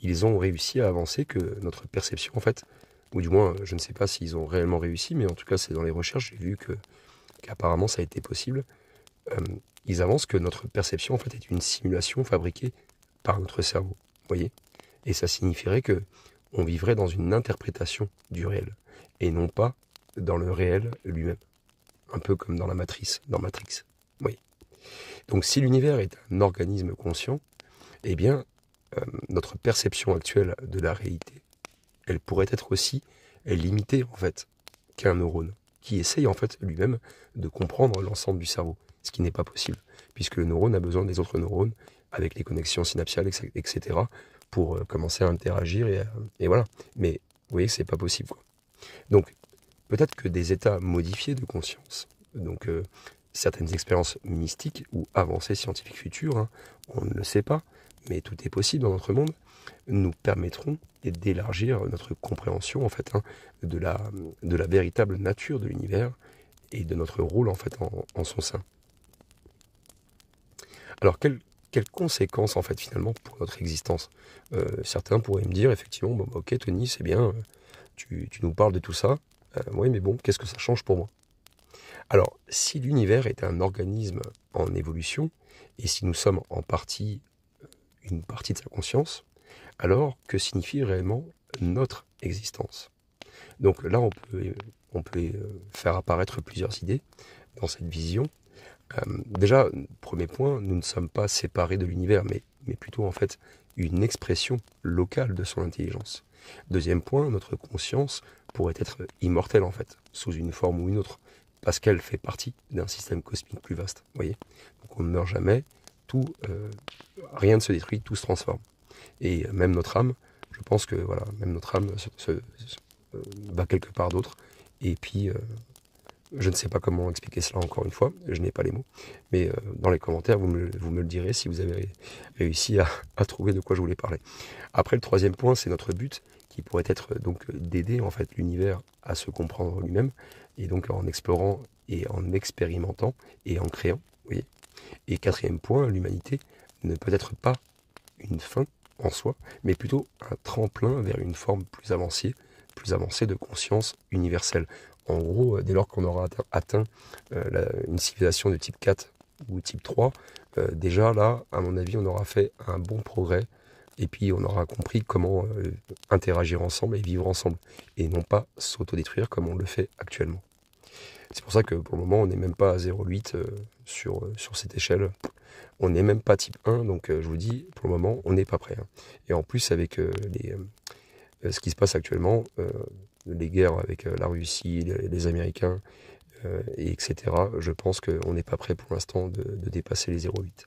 ils ont réussi à avancer que notre perception en fait, ou du moins je ne sais pas s'ils ont réellement réussi, mais en tout cas c'est dans les recherches, j'ai vu qu'apparemment ça a été possible. Ils avancent que notre perception en fait est une simulation fabriquée par notre cerveau, voyez. Et ça signifierait que on vivrait dans une interprétation du réel et non pas dans le réel lui-même, un peu comme dans la matrice, dans Matrix. Oui. Donc si l'univers est un organisme conscient, eh bien notre perception actuelle de la réalité, elle pourrait être aussi limitée en fait qu'un neurone qui essaye en fait lui-même de comprendre l'ensemble du cerveau, ce qui n'est pas possible, puisque le neurone a besoin des autres neurones avec les connexions synaptiales, etc., pour commencer à interagir et voilà. Mais vous voyez que c'est pas possible, quoi. Donc peut-être que des états modifiés de conscience, donc certaines expériences mystiques ou avancées scientifiques futures, on ne le sait pas, mais tout est possible dans notre monde, nous permettront d'élargir notre compréhension en fait de la véritable nature de l'univers et de notre rôle en fait en son sein. Alors quelles conséquences en fait finalement pour notre existence? Certains pourraient me dire effectivement bon, ok Tony c'est bien, tu nous parles de tout ça, oui mais bon qu'est-ce que ça change pour moi? Alors si l'univers est un organisme en évolution et si nous sommes en partie une partie de sa conscience, alors que signifie réellement notre existence? Donc là, on peut faire apparaître plusieurs idées dans cette vision. Déjà, premier point, nous ne sommes pas séparés de l'univers, mais plutôt en fait une expression locale de son intelligence. Deuxième point, notre conscience pourrait être immortelle en fait, sous une forme ou une autre, parce qu'elle fait partie d'un système cosmique plus vaste. Voyez, donc on ne meurt jamais, rien ne se détruit, tout se transforme. Et même notre âme, je pense que voilà, même notre âme va quelque part d'autre. Et puis, je ne sais pas comment expliquer cela encore une fois, je n'ai pas les mots. Mais dans les commentaires, vous me le direz si vous avez réussi à trouver de quoi je voulais parler. Après, le troisième point, c'est notre but, qui pourrait être donc d'aider en fait l'univers à se comprendre lui-même, et donc en explorant et en expérimentant et en créant, vous voyez. Et quatrième point, l'humanité ne peut être pas une fin en soi, mais plutôt un tremplin vers une forme plus avancée de conscience universelle. En gros, dès lors qu'on aura atteint une civilisation de type 4 ou type 3, déjà là, à mon avis, on aura fait un bon progrès, et puis on aura compris comment interagir ensemble et vivre ensemble, et non pas s'autodétruire comme on le fait actuellement. C'est pour ça que pour le moment, on n'est même pas à 0,8 sur cette échelle. On n'est même pas type 1, donc je vous dis, pour le moment, on n'est pas prêt. Et en plus, avec ce qui se passe actuellement, les guerres avec la Russie, les Américains, etc., je pense qu'on n'est pas prêt pour l'instant de dépasser les 0,8.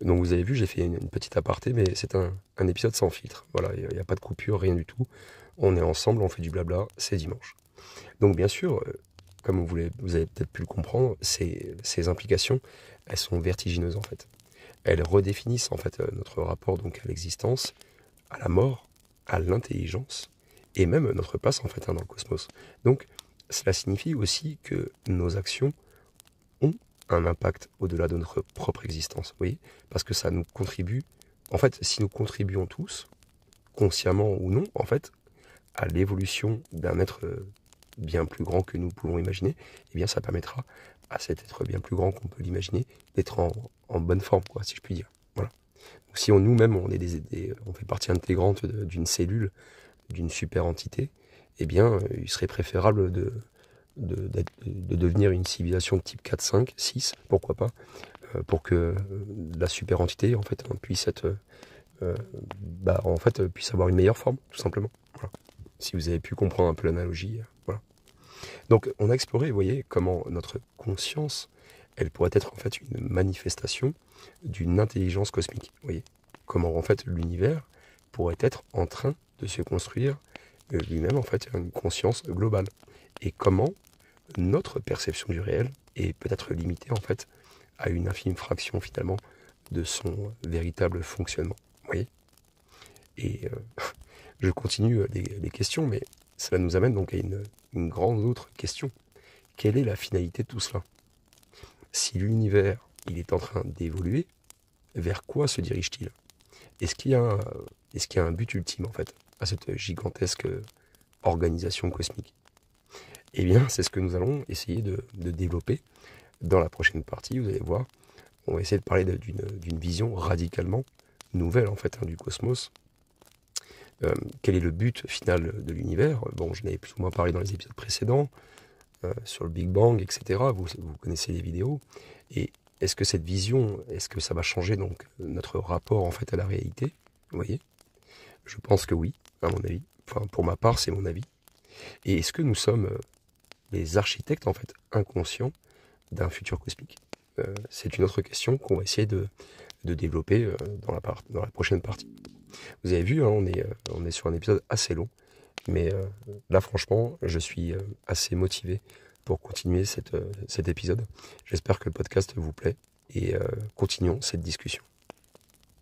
Donc vous avez vu, j'ai fait une petite aparté, mais c'est un épisode sans filtre. Voilà, il n'y a pas de coupure, rien du tout. On est ensemble, on fait du blabla, c'est dimanche. Donc bien sûr, comme vous avez peut-être pu le comprendre, ces implications, elles sont vertigineuses en fait. Elles redéfinissent en fait notre rapport donc à l'existence, à la mort, à l'intelligence, et même notre place en fait dans le cosmos. Donc cela signifie aussi que nos actions ont un impact au-delà de notre propre existence, vous voyez, parce que ça nous contribue, en fait, si nous contribuons tous, consciemment ou non, en fait, à l'évolution d'un être bien plus grand que nous pouvons imaginer, eh bien ça permettra à cet être bien plus grand qu'on peut l'imaginer d'être en bonne forme, quoi, si je puis dire. Voilà. Donc, si nous-mêmes on fait partie intégrante d'une cellule, d'une super entité, eh bien il serait préférable de devenir une civilisation de type 4, 5, 6, pourquoi pas, pour que la super entité en fait puisse être puisse avoir une meilleure forme, tout simplement. Voilà. Si vous avez pu comprendre un peu l'analogie, voilà. Donc on a exploré, vous voyez, comment notre conscience, elle pourrait être en fait une manifestation d'une intelligence cosmique. Vous voyez, comment en fait l'univers pourrait être en train de se construire lui-même en fait une conscience globale. Et comment notre perception du réel est peut-être limitée en fait à une infime fraction finalement de son véritable fonctionnement. Vous voyez. Et je continue les questions, mais cela nous amène donc à une grande autre question. Quelle est la finalité de tout cela? Si l'univers il est en train d'évoluer, vers quoi se dirige-t-il? Est-ce qu'il y a un but ultime en fait à cette gigantesque organisation cosmique? Eh bien, c'est ce que nous allons essayer de développer dans la prochaine partie. Vous allez voir, on va essayer de parler d'une vision radicalement nouvelle en fait du cosmos. Quel est le but final de l'univers? Bon, je n'avais plus ou moins parlé dans les épisodes précédents, sur le Big Bang, etc. Vous connaissez les vidéos. Et est-ce que cette vision, est-ce que ça va changer donc notre rapport en fait à la réalité? Vous voyez? Je pense que oui, à mon avis. Enfin, pour ma part, c'est mon avis. Et est-ce que nous sommes les architectes en fait inconscients d'un futur cosmique? C'est une autre question qu'on va essayer de développer dans la prochaine partie. Vous avez vu, hein, on est sur un épisode assez long, mais là franchement, je suis assez motivé pour continuer cet épisode. J'espère que le podcast vous plaît et continuons cette discussion.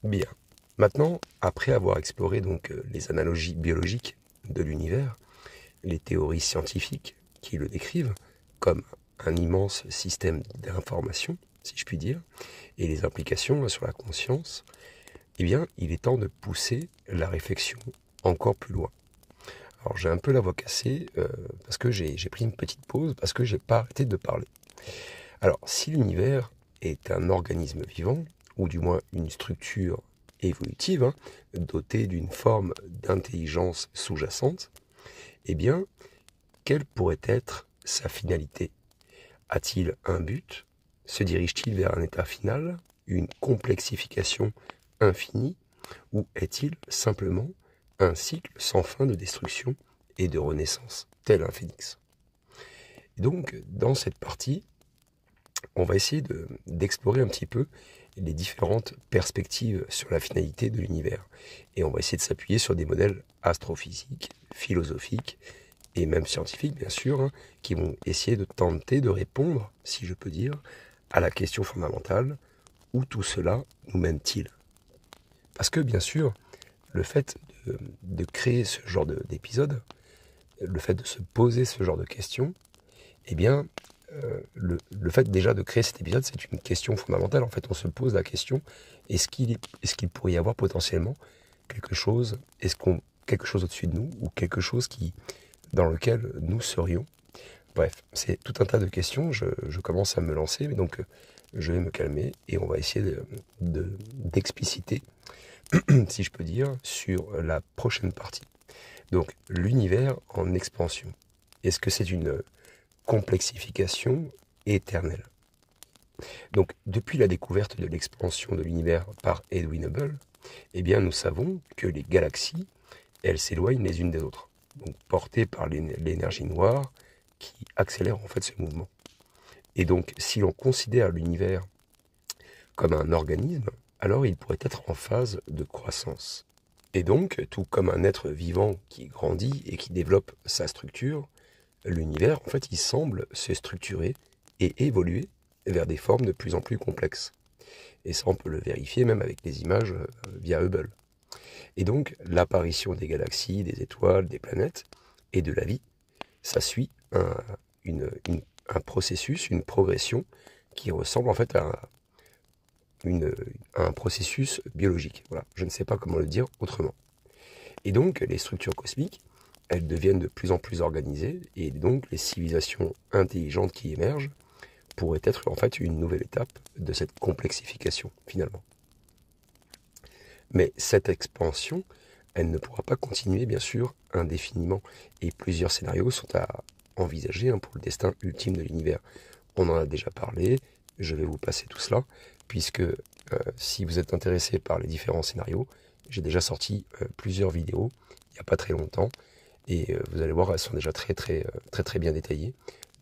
Bien. Maintenant, après avoir exploré donc les analogies biologiques de l'univers, les théories scientifiques qui le décrivent comme un immense système d'information, si je puis dire, et les implications sur la conscience, eh bien, il est temps de pousser la réflexion encore plus loin. Alors, j'ai un peu la voix cassée parce que j'ai pris une petite pause, parce que j'ai pas arrêté de parler. Alors, si l'univers est un organisme vivant, ou du moins une structure évolutive, hein, dotée d'une forme d'intelligence sous-jacente, eh bien, quelle pourrait être sa finalité? A-t-il un but? Se dirige-t-il vers un état final, une complexification infinie, ou est-il simplement un cycle sans fin de destruction et de renaissance, tel un phénix? Et donc, dans cette partie, on va essayer d'explorer un petit peu les différentes perspectives sur la finalité de l'univers. Et on va essayer de s'appuyer sur des modèles astrophysiques, philosophiques, et même scientifiques, bien sûr, hein, qui vont essayer de tenter de répondre, si je peux dire, à la question fondamentale, où tout cela nous mène-t-il? Parce que, bien sûr, le fait de créer ce genre d'épisode, le fait de se poser ce genre de questions, eh bien, le fait déjà de créer cet épisode, c'est une question fondamentale. En fait, on se pose la question, est-ce qu'il pourrait y avoir potentiellement quelque chose, quelque chose au-dessus de nous, ou quelque chose dans lequel nous serions? Bref, c'est tout un tas de questions, je commence à me lancer, mais donc je vais me calmer et on va essayer d'expliciter, si je peux dire, sur la prochaine partie. Donc, l'univers en expansion. Est-ce que c'est une complexification éternelle? Donc, depuis la découverte de l'expansion de l'univers par Edwin Hubble, eh bien, nous savons que les galaxies, elles s'éloignent les unes des autres, donc portées par l'énergie noire qui accélère en fait ce mouvement. Et donc, si l'on considère l'univers comme un organisme, alors il pourrait être en phase de croissance. Et donc, tout comme un être vivant qui grandit et qui développe sa structure, l'univers, en fait, il semble se structurer et évoluer vers des formes de plus en plus complexes. Et ça, on peut le vérifier même avec des images via Hubble. Et donc, l'apparition des galaxies, des étoiles, des planètes et de la vie, ça suit un processus, une progression qui ressemble en fait à un processus biologique. Voilà, je ne sais pas comment le dire autrement. Et donc, les structures cosmiques, elles deviennent de plus en plus organisées, et donc les civilisations intelligentes qui émergent pourraient être en fait une nouvelle étape de cette complexification, finalement. Mais cette expansion, elle ne pourra pas continuer, bien sûr, indéfiniment, et plusieurs scénarios sont à envisager pour le destin ultime de l'univers. On en a déjà parlé, je vais vous passer tout cela, puisque si vous êtes intéressé par les différents scénarios, j'ai déjà sorti plusieurs vidéos, il n'y a pas très longtemps, et vous allez voir, elles sont déjà très bien détaillées.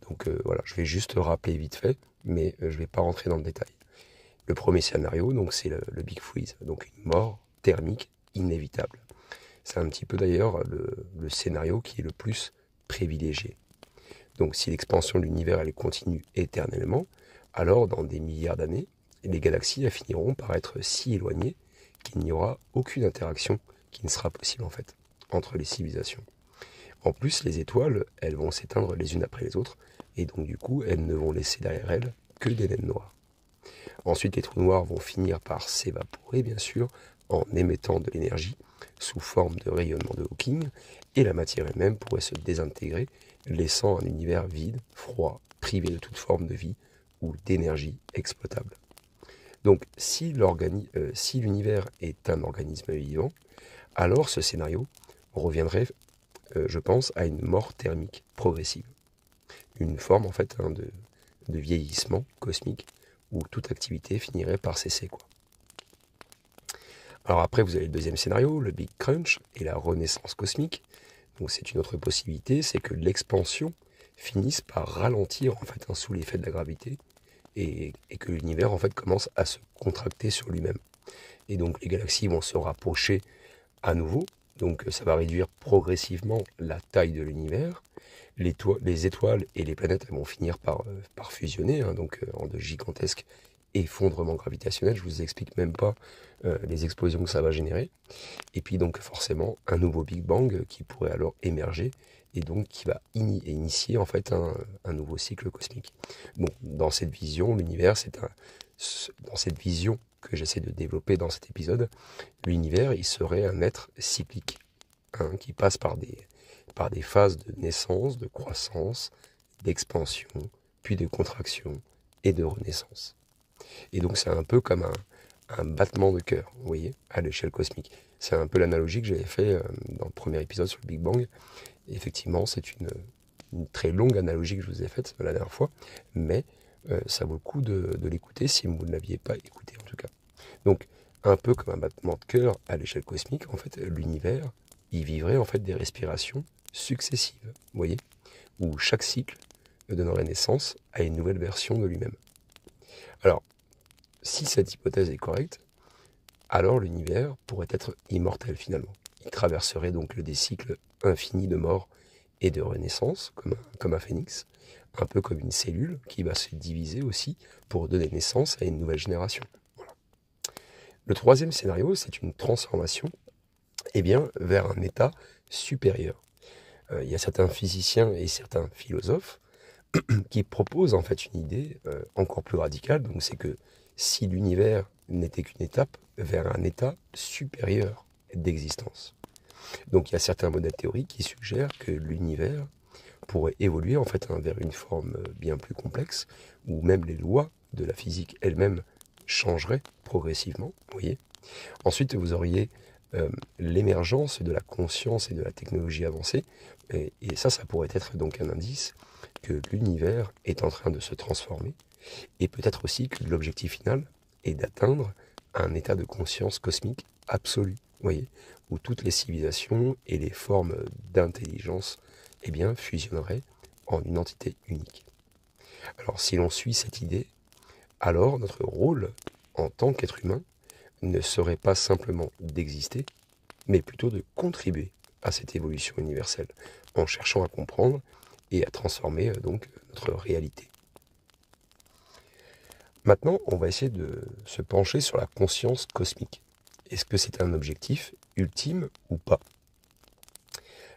Donc voilà, je vais juste rappeler vite fait, mais je ne vais pas rentrer dans le détail. Le premier scénario, donc c'est le Big Freeze, donc une mort thermique inévitable. C'est un petit peu d'ailleurs le scénario qui est le plus privilégié. Donc si l'expansion de l'univers elle continue éternellement, alors dans des milliards d'années, les galaxies finiront par être si éloignées qu'il n'y aura aucune interaction qui ne sera possible en fait entre les civilisations. En plus, les étoiles, elles vont s'éteindre les unes après les autres, et donc du coup, elles ne vont laisser derrière elles que des naines noires. Ensuite, les trous noirs vont finir par s'évaporer, bien sûr, en émettant de l'énergie sous forme de rayonnement de Hawking, et la matière elle-même pourrait se désintégrer, laissant un univers vide, froid, privé de toute forme de vie ou d'énergie exploitable. Donc, si l'univers est un organisme vivant, alors ce scénario reviendrait, je pense, à une mort thermique progressive. Une forme, en fait, de vieillissement cosmique où toute activité finirait par cesser, quoi. Alors après, vous avez le deuxième scénario, le Big Crunch et la renaissance cosmique. Donc c'est une autre possibilité, c'est que l'expansion finisse par ralentir en fait sous l'effet de la gravité et que l'univers en fait commence à se contracter sur lui-même. Et donc les galaxies vont se rapprocher à nouveau, donc ça va réduire progressivement la taille de l'univers. Les étoiles et les planètes vont finir par fusionner, donc en de gigantesques effondrements gravitationnels. Je vous explique même pas les explosions que ça va générer. Et puis donc forcément un nouveau Big Bang qui pourrait alors émerger et donc qui va initier en fait un nouveau cycle cosmique. Bon, dans cette vision, l'univers, dans cette vision que j'essaie de développer dans cet épisode, l'univers, il serait un être cyclique, qui passe par des phases de naissance, de croissance, d'expansion, puis de contraction et de renaissance. Et donc c'est un peu comme un battement de cœur, vous voyez, à l'échelle cosmique. C'est un peu l'analogie que j'avais fait dans le premier épisode sur le Big Bang. Et effectivement, c'est une très longue analogie que je vous ai faite la dernière fois, mais ça vaut le coup de l'écouter si vous ne l'aviez pas écouté en tout cas. Donc, un peu comme un battement de cœur à l'échelle cosmique, en fait, l'univers, il vivrait en fait des respirations successives, vous voyez, où chaque cycle donnerait naissance à une nouvelle version de lui-même. Alors, si cette hypothèse est correcte, alors l'univers pourrait être immortel finalement. Il traverserait donc des cycles infinis de mort et de renaissance, comme un phénix, un peu comme une cellule qui va se diviser aussi pour donner naissance à une nouvelle génération. Voilà. Le troisième scénario, c'est une transformation vers un état supérieur. Il y a certains physiciens et certains philosophes qui propose en fait une idée encore plus radicale. Donc c'est que si l'univers n'était qu'une étape vers un état supérieur d'existence. Donc il y a certains modèles théoriques qui suggèrent que l'univers pourrait évoluer en fait vers une forme bien plus complexe, où même les lois de la physique elles-mêmes changeraient progressivement. Vous voyez. Ensuite, vous auriez l'émergence de la conscience et de la technologie avancée, et ça pourrait être donc un indice que l'univers est en train de se transformer, et peut-être aussi que l'objectif final est d'atteindre un état de conscience cosmique absolu, vous voyez, où toutes les civilisations et les formes d'intelligence eh bien, fusionneraient en une entité unique. Alors si l'on suit cette idée, alors notre rôle en tant qu'être humain ne serait pas simplement d'exister, mais plutôt de contribuer à cette évolution universelle, en cherchant à comprendre et à transformer donc notre réalité. Maintenant, on va essayer de se pencher sur la conscience cosmique. Est-ce que c'est un objectif ultime ou pas?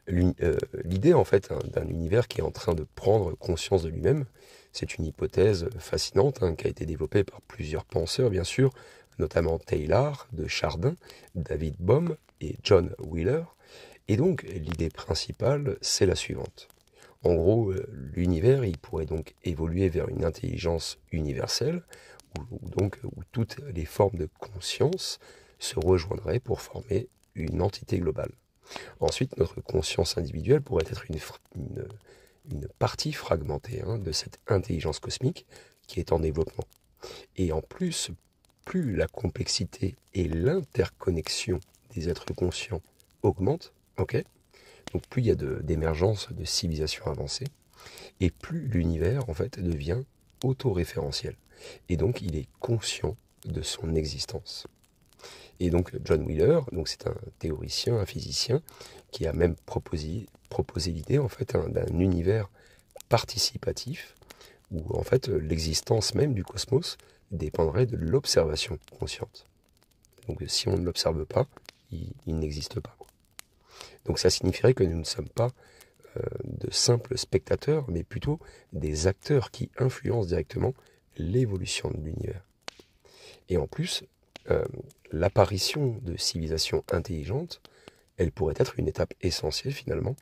L'idée en fait d'un univers qui est en train de prendre conscience de lui-même, c'est une hypothèse fascinante qui a été développée par plusieurs penseurs bien sûr, notamment Teilhard de Chardin, David Bohm et John Wheeler. Et donc l'idée principale c'est la suivante. En gros, l'univers il pourrait donc évoluer vers une intelligence universelle, où toutes les formes de conscience se rejoindraient pour former une entité globale. Ensuite, notre conscience individuelle pourrait être une partie fragmentée de cette intelligence cosmique qui est en développement. Et en plus, plus la complexité et l'interconnexion des êtres conscients augmentent, ok, donc plus il y a d'émergence de civilisations avancées, et plus l'univers en fait devient autoréférentiel. Et donc il est conscient de son existence. Et donc John Wheeler, donc c'est un théoricien, un physicien, qui a même proposé l'idée en fait d'un univers participatif où en fait l'existence même du cosmos dépendrait de l'observation consciente. Donc si on ne l'observe pas, il n'existe pas. Donc ça signifierait que nous ne sommes pas de simples spectateurs, mais plutôt des acteurs qui influencent directement l'évolution de l'univers. Et en plus, l'apparition de civilisations intelligentes, elle pourrait être une étape essentielle finalement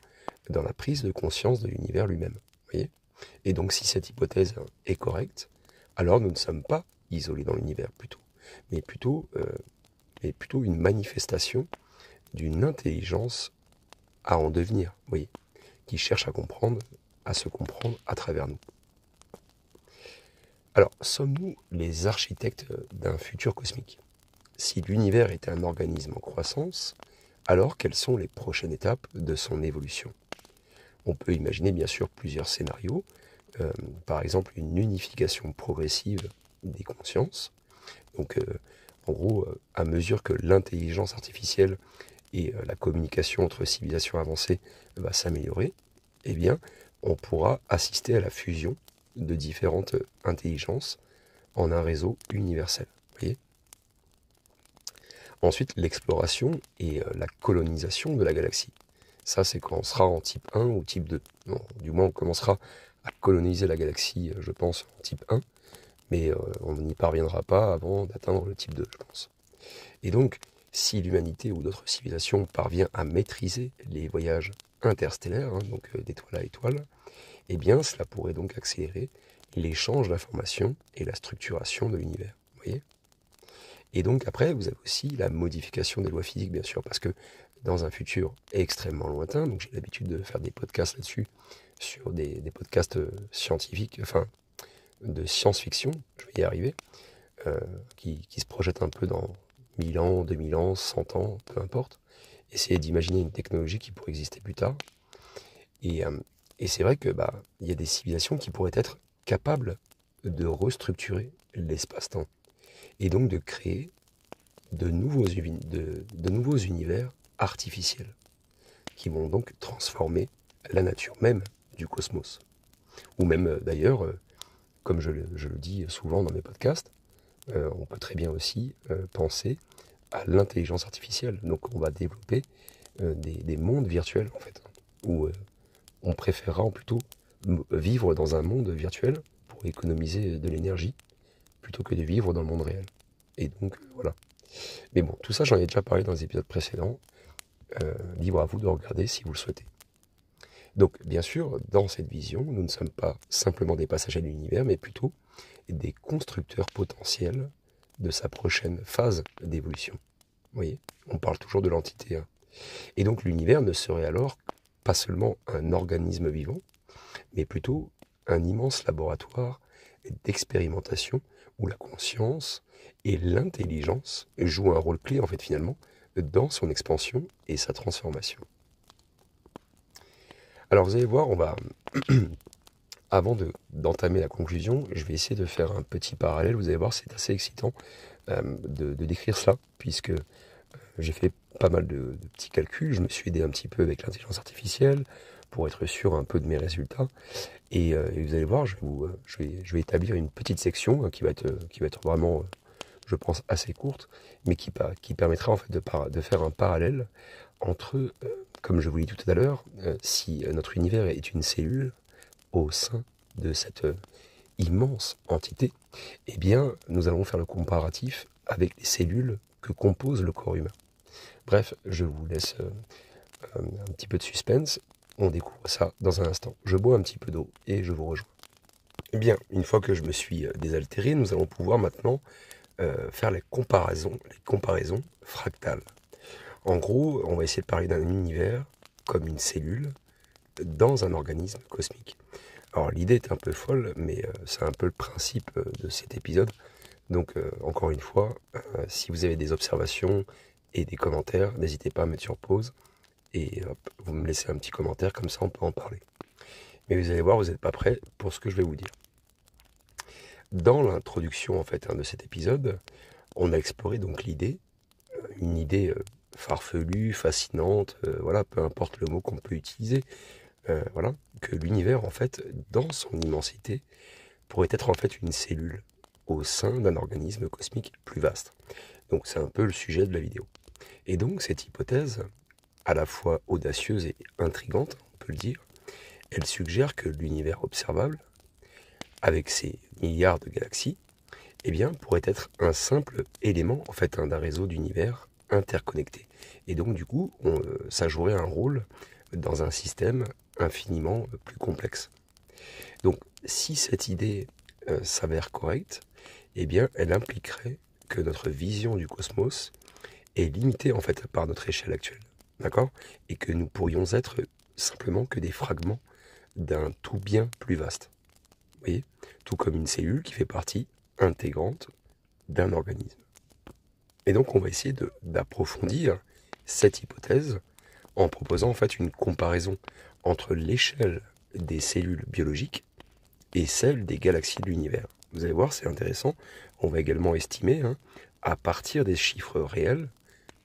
dans la prise de conscience de l'univers lui-même. Voyez ? Et donc si cette hypothèse est correcte, alors nous ne sommes pas isolés dans l'univers mais plutôt une manifestation d'une intelligence à en devenir, voyez, qui cherche à se comprendre à travers nous. Alors, sommes-nous les architectes d'un futur cosmique? Si l'univers était un organisme en croissance, alors quelles sont les prochaines étapes de son évolution? On peut imaginer bien sûr plusieurs scénarios, par exemple une unification progressive des consciences. Donc en gros, à mesure que l'intelligence artificielle et la communication entre civilisations avancées va s'améliorer, eh bien on pourra assister à la fusion de différentes intelligences en un réseau universel. Voyez ? Ensuite, l'exploration et la colonisation de la galaxie. Ça, c'est quand on sera en type 1 ou type 2. Non, du moins, on commencera à coloniser la galaxie, je pense, en type 1, mais on n'y parviendra pas avant d'atteindre le type 2, je pense. Et donc, si l'humanité ou d'autres civilisations parvient à maîtriser les voyages interstellaires, donc d'étoile à étoile, eh bien, cela pourrait donc accélérer l'échange d'informations et la structuration de l'univers. Vous voyez ? Et donc après, vous avez aussi la modification des lois physiques, bien sûr, parce que dans un futur extrêmement lointain, donc j'ai l'habitude de faire des podcasts là-dessus, sur des podcasts scientifiques, enfin, de science-fiction, je vais y arriver, qui se projettent un peu dans 1000 ans, 2000 ans, 100 ans, peu importe. Essayer d'imaginer une technologie qui pourrait exister plus tard. Et c'est vrai que y a des civilisations qui pourraient être capables de restructurer l'espace-temps et donc de créer de nouveaux univers artificiels qui vont donc transformer la nature même du cosmos. Ou même d'ailleurs, comme je le dis souvent dans mes podcasts, on peut très bien aussi penser à l'intelligence artificielle. Donc on va développer des mondes virtuels en fait, où on préférera plutôt vivre dans un monde virtuel pour économiser de l'énergie plutôt que de vivre dans le monde réel. Et donc, voilà. Mais bon, tout ça, j'en ai déjà parlé dans les épisodes précédents. Libre à vous de regarder si vous le souhaitez. Donc, bien sûr, dans cette vision, nous ne sommes pas simplement des passagers de l'univers, mais plutôt des constructeurs potentiels de sa prochaine phase d'évolution. Vous voyez, on parle toujours de l'entité 1. Et donc, l'univers ne serait alors pas seulement un organisme vivant, mais plutôt un immense laboratoire d'expérimentation où la conscience et l'intelligence jouent un rôle clé, en fait, finalement, dans son expansion et sa transformation. Alors vous allez voir, on va, avant d'entamer la conclusion, je vais essayer de faire un petit parallèle. Vous allez voir, c'est assez excitant de décrire cela, puisque j'ai fait pas mal de petits calculs. Je me suis aidé un petit peu avec l'intelligence artificielle pour être sûr un peu de mes résultats. Et vous allez voir, je vais établir une petite section qui va être vraiment, je pense, assez courte, mais qui permettra en fait de faire un parallèle entre, comme je vous l'ai dit tout à l'heure, si notre univers est une cellule au sein de cette immense entité, eh bien, nous allons faire le comparatif avec les cellules que compose le corps humain. Bref, je vous laisse un petit peu de suspense. On découvre ça dans un instant. Je bois un petit peu d'eau et je vous rejoins. Eh bien, une fois que je me suis désaltéré, nous allons pouvoir maintenant faire les comparaisons fractales. En gros, on va essayer de parler d'un univers comme une cellule dans un organisme cosmique. Alors l'idée est un peu folle, mais c'est un peu le principe de cet épisode. Donc encore une fois, si vous avez des observations et des commentaires, n'hésitez pas à mettre sur pause et vous me laissez un petit commentaire, comme ça on peut en parler. Mais vous allez voir, vous n'êtes pas prêts pour ce que je vais vous dire. Dans l'introduction en fait de cet épisode, on a exploré donc l'idée, une idée farfelue, fascinante, voilà, peu importe le mot qu'on peut utiliser, voilà, que l'univers en fait, dans son immensité, pourrait être en fait une cellule au sein d'un organisme cosmique plus vaste. Donc c'est un peu le sujet de la vidéo. Et donc cette hypothèse, à la fois audacieuse et intrigante, on peut le dire, elle suggère que l'univers observable, avec ses milliards de galaxies, eh bien, pourrait être un simple élément en fait d'un réseau d'univers interconnectés. Et donc du coup, ça jouerait un rôle dans un système infiniment plus complexe. Donc si cette idée s'avère correcte, eh bien elle impliquerait que notre vision du cosmos est limitée en fait par notre échelle actuelle. D'accord ? Et que nous pourrions être simplement que des fragments d'un tout bien plus vaste. Vous voyez ? Tout comme une cellule qui fait partie intégrante d'un organisme. Et donc on va essayer d'approfondir cette hypothèse en proposant en fait une comparaison entre l'échelle des cellules biologiques et celle des galaxies de l'univers. Vous allez voir, c'est intéressant. On va également estimer, à partir des chiffres réels,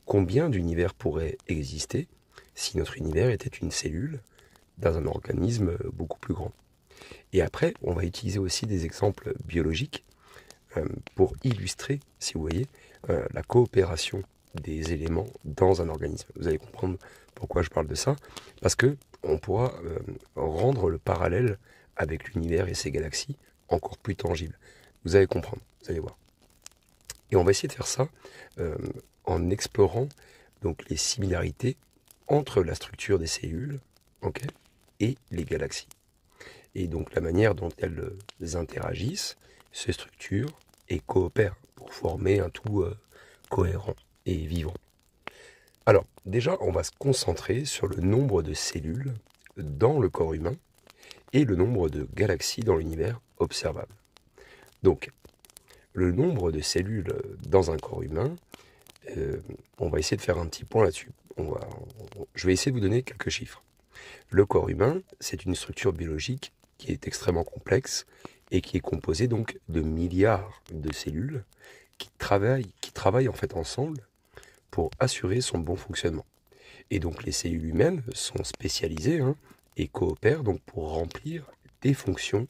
combien d'univers pourrait exister si notre univers était une cellule dans un organisme beaucoup plus grand. Et après, on va utiliser aussi des exemples biologiques pour illustrer, si vous voyez, la coopération des éléments dans un organisme. Vous allez comprendre pourquoi je parle de ça, parce que on pourra rendre le parallèle avec l'univers et ses galaxies encore plus tangible. Vous allez comprendre, vous allez voir. Et on va essayer de faire ça en explorant donc les similarités entre la structure des cellules, okay, et les galaxies. Et donc la manière dont elles interagissent, se structurent et coopèrent pour former un tout cohérent et vivant. Alors, déjà, on va se concentrer sur le nombre de cellules dans le corps humain et le nombre de galaxies dans l'univers observable. Donc, le nombre de cellules dans un corps humain, on va essayer de faire un petit point là-dessus. Je vais essayer de vous donner quelques chiffres. Le corps humain, c'est une structure biologique qui est extrêmement complexe et qui est composée donc de milliards de cellules qui travaillent en fait ensemble pour assurer son bon fonctionnement. Et donc les cellules humaines sont spécialisées et coopèrent donc pour remplir des fonctions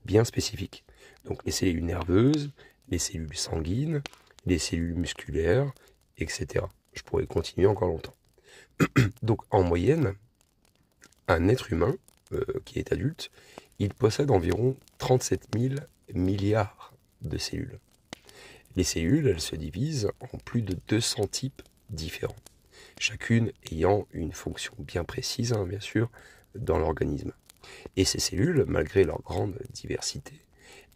bien spécifiques. Donc les cellules nerveuses, les cellules sanguines, les cellules musculaires, etc. Je pourrais continuer encore longtemps. Donc en moyenne, un être humain qui est adulte, il possède environ 37 000 milliards de cellules. Les cellules, elles se divisent en plus de 200 types différents, chacune ayant une fonction bien précise, bien sûr, dans l'organisme. Et ces cellules, malgré leur grande diversité,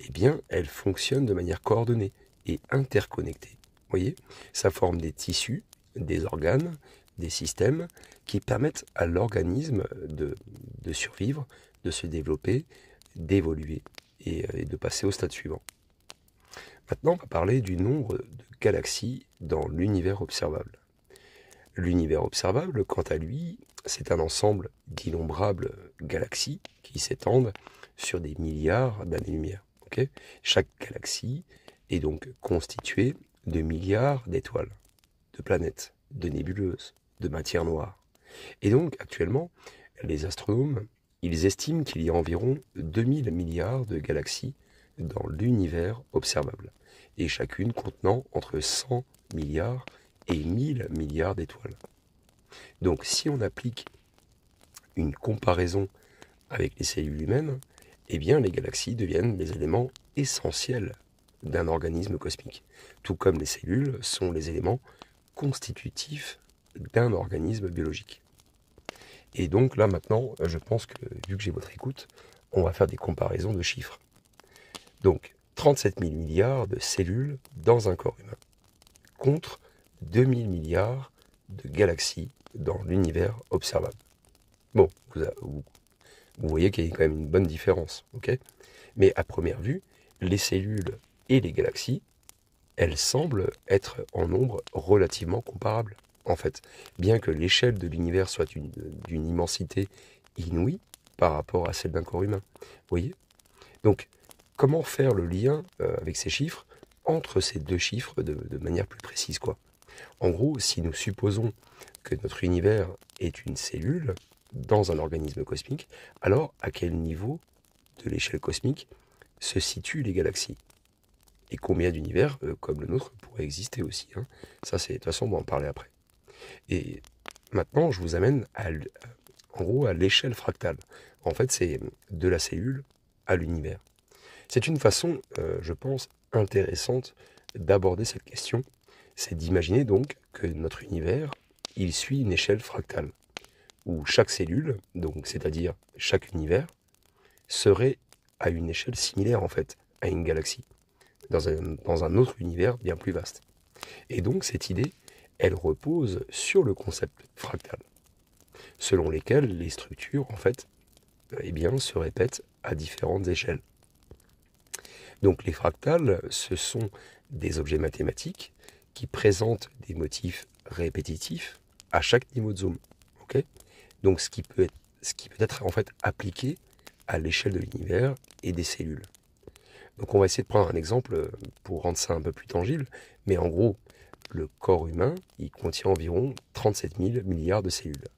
eh bien, elles fonctionnent de manière coordonnée et interconnectée. Vous voyez, ça forme des tissus, des organes, des systèmes qui permettent à l'organisme de survivre, de se développer, d'évoluer et de passer au stade suivant. Maintenant, on va parler du nombre de galaxies dans l'univers observable. L'univers observable, quant à lui, c'est un ensemble d'innombrables galaxies qui s'étendent sur des milliards d'années-lumière. Okay, chaque galaxie est donc constituée de milliards d'étoiles, de planètes, de nébuleuses, de matière noire. Et donc, actuellement, les astronomes, ils estiment qu'il y a environ 2000 milliards de galaxies dans l'univers observable, et chacune contenant entre 100 milliards et 1000 milliards d'étoiles. Donc, si on applique une comparaison avec les cellules humaines, eh bien, les galaxies deviennent les éléments essentiels d'un organisme cosmique, tout comme les cellules sont les éléments constitutifs d'un organisme biologique. Et donc là maintenant, je pense que vu que j'ai votre écoute, on va faire des comparaisons de chiffres. Donc 37 000 milliards de cellules dans un corps humain, contre 2000 milliards de galaxies dans l'univers observable. Bon, vous voyez qu'il y a quand même une bonne différence, ok ? Mais à première vue, les cellules et les galaxies, elles semblent être en nombre relativement comparable. En fait, bien que l'échelle de l'univers soit d'une immensité inouïe par rapport à celle d'un corps humain. Vous voyez ? Donc, comment faire le lien avec ces chiffres, entre ces deux chiffres de manière plus précise, quoi ? En gros, si nous supposons que notre univers est une cellule dans un organisme cosmique, alors à quel niveau de l'échelle cosmique se situent les galaxies ? Et combien d'univers comme le nôtre pourraient exister aussi, hein ? Ça, de toute façon, on va en parler après. Et maintenant, je vous amène en gros à l'échelle fractale. En fait, c'est de la cellule à l'univers. C'est une façon, je pense, intéressante d'aborder cette question. C'est d'imaginer donc que notre univers, il suit une échelle fractale, où chaque cellule, donc c'est-à-dire chaque univers, serait à une échelle similaire en fait à une galaxie, dans un autre univers bien plus vaste. Et donc cette idée, elle repose sur le concept fractal, selon lesquels les structures, en fait, eh bien, se répètent à différentes échelles. Donc les fractales, ce sont des objets mathématiques qui présentent des motifs répétitifs à chaque niveau de zoom. Okay ? Donc ce qui peut être en fait appliqué à l'échelle de l'univers et des cellules. Donc on va essayer de prendre un exemple pour rendre ça un peu plus tangible, mais en gros, le corps humain, il contient environ 37 000 milliards de cellules.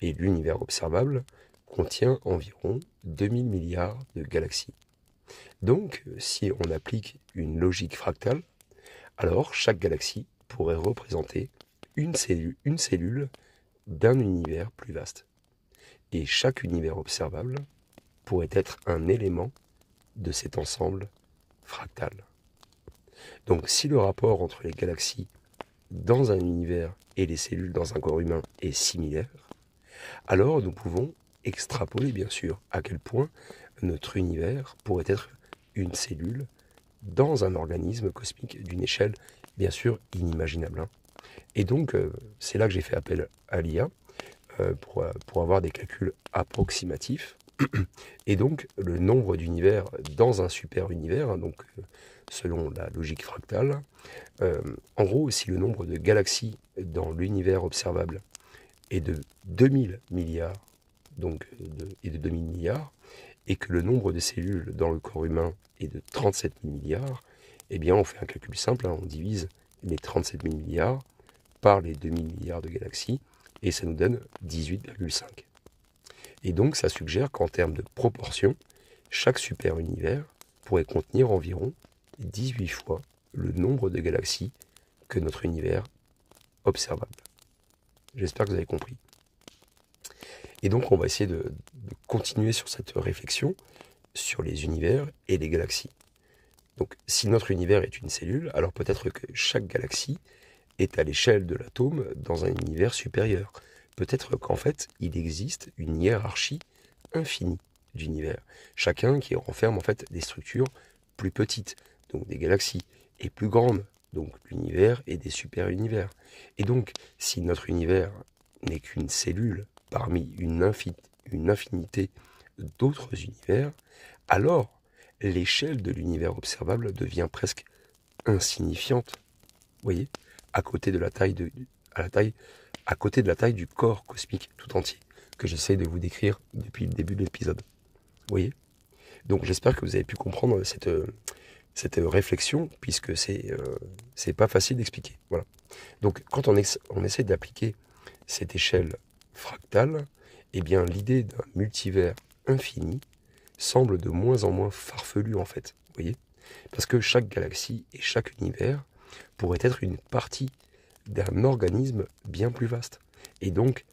Et l'univers observable contient environ 2000 milliards de galaxies. Donc, si on applique une logique fractale, alors chaque galaxie pourrait représenter une cellule d'un univers plus vaste. Et chaque univers observable pourrait être un élément de cet ensemble fractal. Donc, si le rapport entre les galaxies dans un univers et les cellules dans un corps humain est similaire, alors nous pouvons extrapoler bien sûr à quel point notre univers pourrait être une cellule dans un organisme cosmique d'une échelle bien sûr inimaginable. Et donc c'est là que j'ai fait appel à l'IA pour avoir des calculs approximatifs. Et donc le nombre d'univers dans un super univers, donc selon la logique fractale, en gros, si le nombre de galaxies dans l'univers observable est de 2000 milliards, et de 2000 milliards, et que le nombre de cellules dans le corps humain est de 37 000 milliards, eh bien on fait un calcul simple, on divise les 37 000 milliards par les 2000 milliards de galaxies, et ça nous donne 18,5. Et donc ça suggère qu'en termes de proportion, chaque super univers pourrait contenir environ 18 fois le nombre de galaxies que notre univers observable. J'espère que vous avez compris. Et donc on va essayer de continuer sur cette réflexion sur les univers et les galaxies. Donc si notre univers est une cellule, alors peut-être que chaque galaxie est à l'échelle de l'atome dans un univers supérieur. Peut-être qu'en fait, il existe une hiérarchie infinie d'univers. Chacun qui renferme en fait des structures plus petites, donc des galaxies, et plus grandes, donc l'univers et des super-univers. Et donc, si notre univers n'est qu'une cellule parmi une infinité d'autres univers, alors l'échelle de l'univers observable devient presque insignifiante, vous voyez, à côté de la taille du corps cosmique tout entier, que j'essaie de vous décrire depuis le début de l'épisode. Vous voyez? Donc j'espère que vous avez pu comprendre cette réflexion, puisque c'est pas facile d'expliquer. Voilà. Donc quand on essaie d'appliquer cette échelle fractale, eh bien l'idée d'un multivers infini semble de moins en moins farfelue en fait. Vous voyez? Parce que chaque galaxie et chaque univers pourrait être une partie d'un organisme bien plus vaste. Et donc,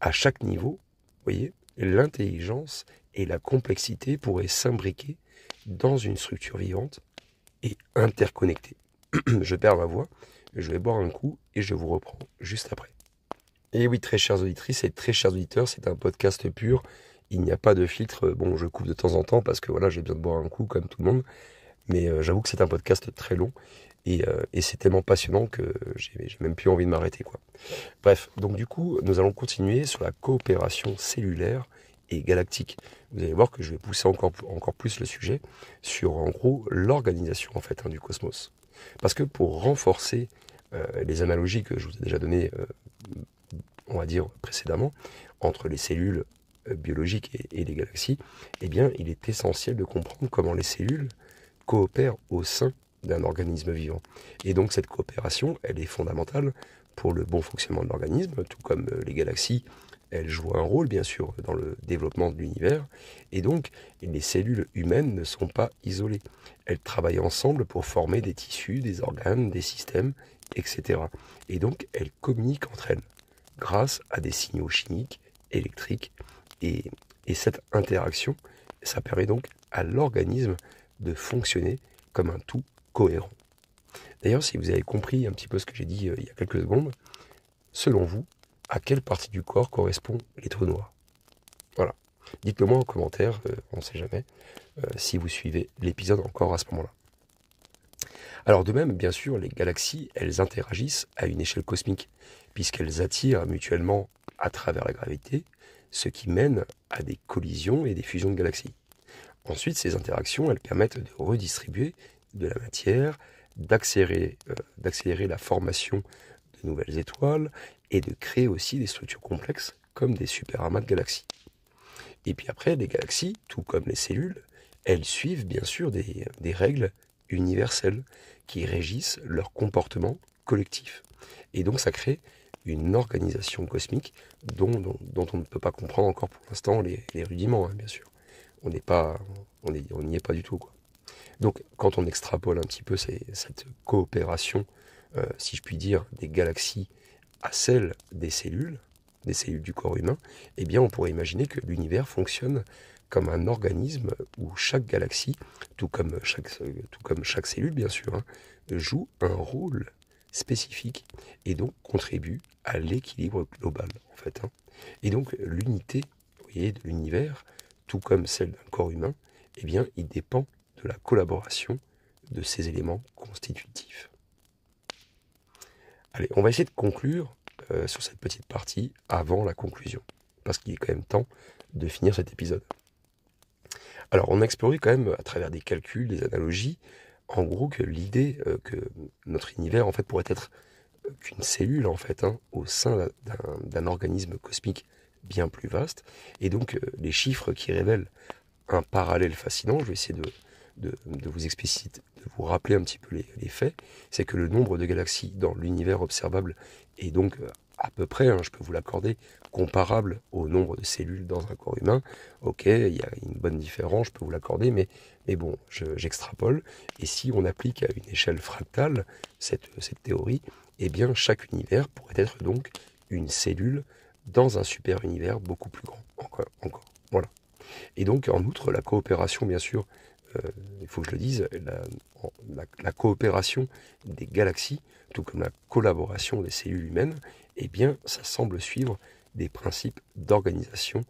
à chaque niveau, vous voyez, l'intelligence et la complexité pourraient s'imbriquer dans une structure vivante et interconnectée. Je perds ma voix, je vais boire un coup et je vous reprends juste après. Et oui, très chères auditrices et très chers auditeurs, c'est un podcast pur. Il n'y a pas de filtre. Bon, je coupe de temps en temps parce que voilà, j'ai besoin de boire un coup comme tout le monde. Mais j'avoue que c'est un podcast très long et c'est tellement passionnant que j'ai même plus envie de m'arrêter, quoi. Bref, donc du coup, nous allons continuer sur la coopération cellulaire et galactique. Vous allez voir que je vais pousser encore plus le sujet sur, en gros, l'organisation en fait du cosmos. Parce que pour renforcer les analogies que je vous ai déjà données, on va dire précédemment, entre les cellules biologiques et les galaxies, eh bien, il est essentiel de comprendre comment les cellules coopèrent au sein d'un organisme vivant. Et donc cette coopération, elle est fondamentale pour le bon fonctionnement de l'organisme, tout comme les galaxies, elles jouent un rôle bien sûr dans le développement de l'univers, et donc les cellules humaines ne sont pas isolées. Elles travaillent ensemble pour former des tissus, des organes, des systèmes, etc. Et donc elles communiquent entre elles grâce à des signaux chimiques, électriques, et cette interaction, ça permet donc à l'organisme de fonctionner comme un tout cohérent. D'ailleurs, si vous avez compris un petit peu ce que j'ai dit il y a quelques secondes, selon vous, à quelle partie du corps correspond les trous noirs? Voilà. Dites-le moi en commentaire, on ne sait jamais, si vous suivez l'épisode encore à ce moment-là. Alors de même, bien sûr, les galaxies, elles interagissent à une échelle cosmique, puisqu'elles attirent mutuellement à travers la gravité, ce qui mène à des collisions et des fusions de galaxies. Ensuite, ces interactions, elles permettent de redistribuer de la matière, d'accélérer la formation de nouvelles étoiles et de créer aussi des structures complexes comme des superamas de galaxies. Et puis après, les galaxies, tout comme les cellules, elles suivent bien sûr des règles universelles qui régissent leur comportement collectif. Et donc ça crée une organisation cosmique dont on ne peut pas comprendre encore pour l'instant les rudiments, hein, bien sûr. On n'y est pas du tout, quoi. Donc, quand on extrapole un petit peu cette coopération, si je puis dire, des galaxies à celle des cellules du corps humain, eh bien, on pourrait imaginer que l'univers fonctionne comme un organisme où chaque galaxie, tout comme chaque cellule, bien sûr, hein, joue un rôle spécifique et donc contribue à l'équilibre global, en fait, hein. Et donc, l'unité, vous voyez, de l'univers, tout comme celle d'un corps humain, eh bien, il dépend de la collaboration de ces éléments constitutifs. Allez, on va essayer de conclure sur cette petite partie avant la conclusion, parce qu'il est quand même temps de finir cet épisode. Alors, on a exploré quand même, à travers des calculs, des analogies, en gros, que l'idée que notre univers, en fait, pourrait être qu'une cellule, en fait, hein, au sein d'un organisme cosmique bien plus vaste, et donc les chiffres qui révèlent un parallèle fascinant, je vais essayer de vous expliciter, de vous rappeler un petit peu les faits, c'est que le nombre de galaxies dans l'univers observable est donc à peu près, hein, je peux vous l'accorder, comparable au nombre de cellules dans un corps humain. Ok, il y a une bonne différence, je peux vous l'accorder, mais bon, j'extrapole. Et si on applique à une échelle fractale cette théorie, eh bien chaque univers pourrait être donc une cellule dans un super univers beaucoup plus grand. Encore. Voilà. Et donc, en outre, la coopération, bien sûr, il faut que je le dise, la coopération des galaxies, tout comme la collaboration des cellules humaines, eh bien, ça semble suivre des principes d'organisation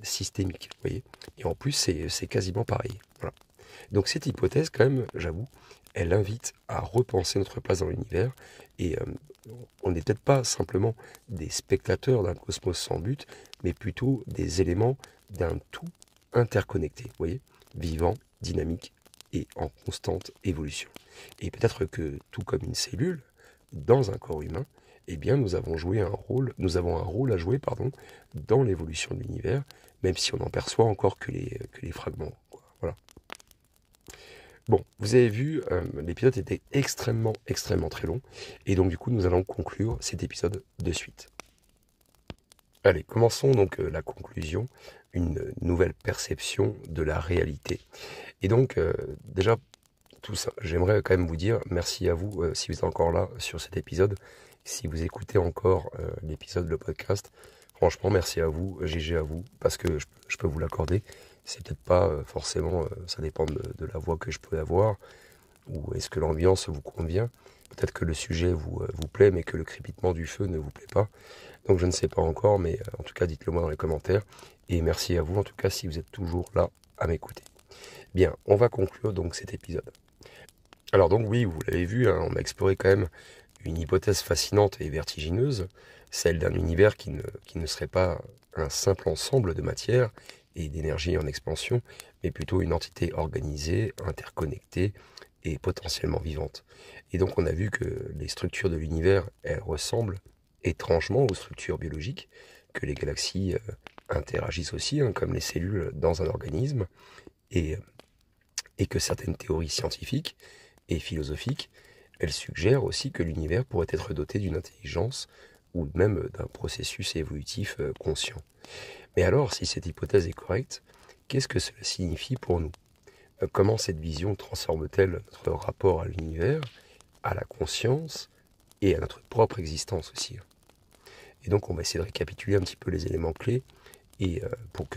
systémique, vous voyez. Et en plus, c'est quasiment pareil. Voilà. Donc cette hypothèse, quand même, j'avoue, elle invite à repenser notre place dans l'univers. Et on n'est peut-être pas simplement des spectateurs d'un cosmos sans but, mais plutôt des éléments d'un tout interconnecté, vous voyez, vivant, dynamique et en constante évolution. Et peut-être que, tout comme une cellule, dans un corps humain, eh bien, nous avons un rôle à jouer, dans l'évolution de l'univers, même si on n'en perçoit encore que les fragments, quoi. Voilà. Bon, vous avez vu, l'épisode était extrêmement très long, et donc du coup, nous allons conclure cet épisode de suite. Allez, commençons donc la conclusion, une nouvelle perception de la réalité. Et donc, déjà, tout ça, j'aimerais quand même vous dire merci à vous si vous êtes encore là sur cet épisode, si vous écoutez encore l'épisode, le podcast. Franchement, merci à vous, GG à vous, parce que je peux vous l'accorder. C'est peut-être pas forcément, ça dépend de la voix que je peux avoir, ou est-ce que l'ambiance vous convient. Peut-être que le sujet vous plaît, mais que le crépitement du feu ne vous plaît pas. Donc je ne sais pas encore, mais en tout cas, dites-le moi dans les commentaires. Et merci à vous, en tout cas, si vous êtes toujours là à m'écouter. Bien, on va conclure donc cet épisode. Alors donc oui, vous l'avez vu, hein, on a exploré quand même une hypothèse fascinante et vertigineuse, celle d'un univers qui ne serait pas un simple ensemble de matière et d'énergie en expansion, mais plutôt une entité organisée, interconnectée et potentiellement vivante. Et donc on a vu que les structures de l'univers, elles ressemblent étrangement aux structures biologiques, que les galaxies interagissent aussi, hein, comme les cellules dans un organisme, et que certaines théories scientifiques et philosophiques, elles suggèrent aussi que l'univers pourrait être doté d'une intelligence ou même d'un processus évolutif conscient. Mais alors, si cette hypothèse est correcte, qu'est-ce que cela signifie pour nous? Comment cette vision transforme-t-elle notre rapport à l'univers, à la conscience et à notre propre existence aussi? Et donc, on va essayer de récapituler un petit peu les éléments clés. Et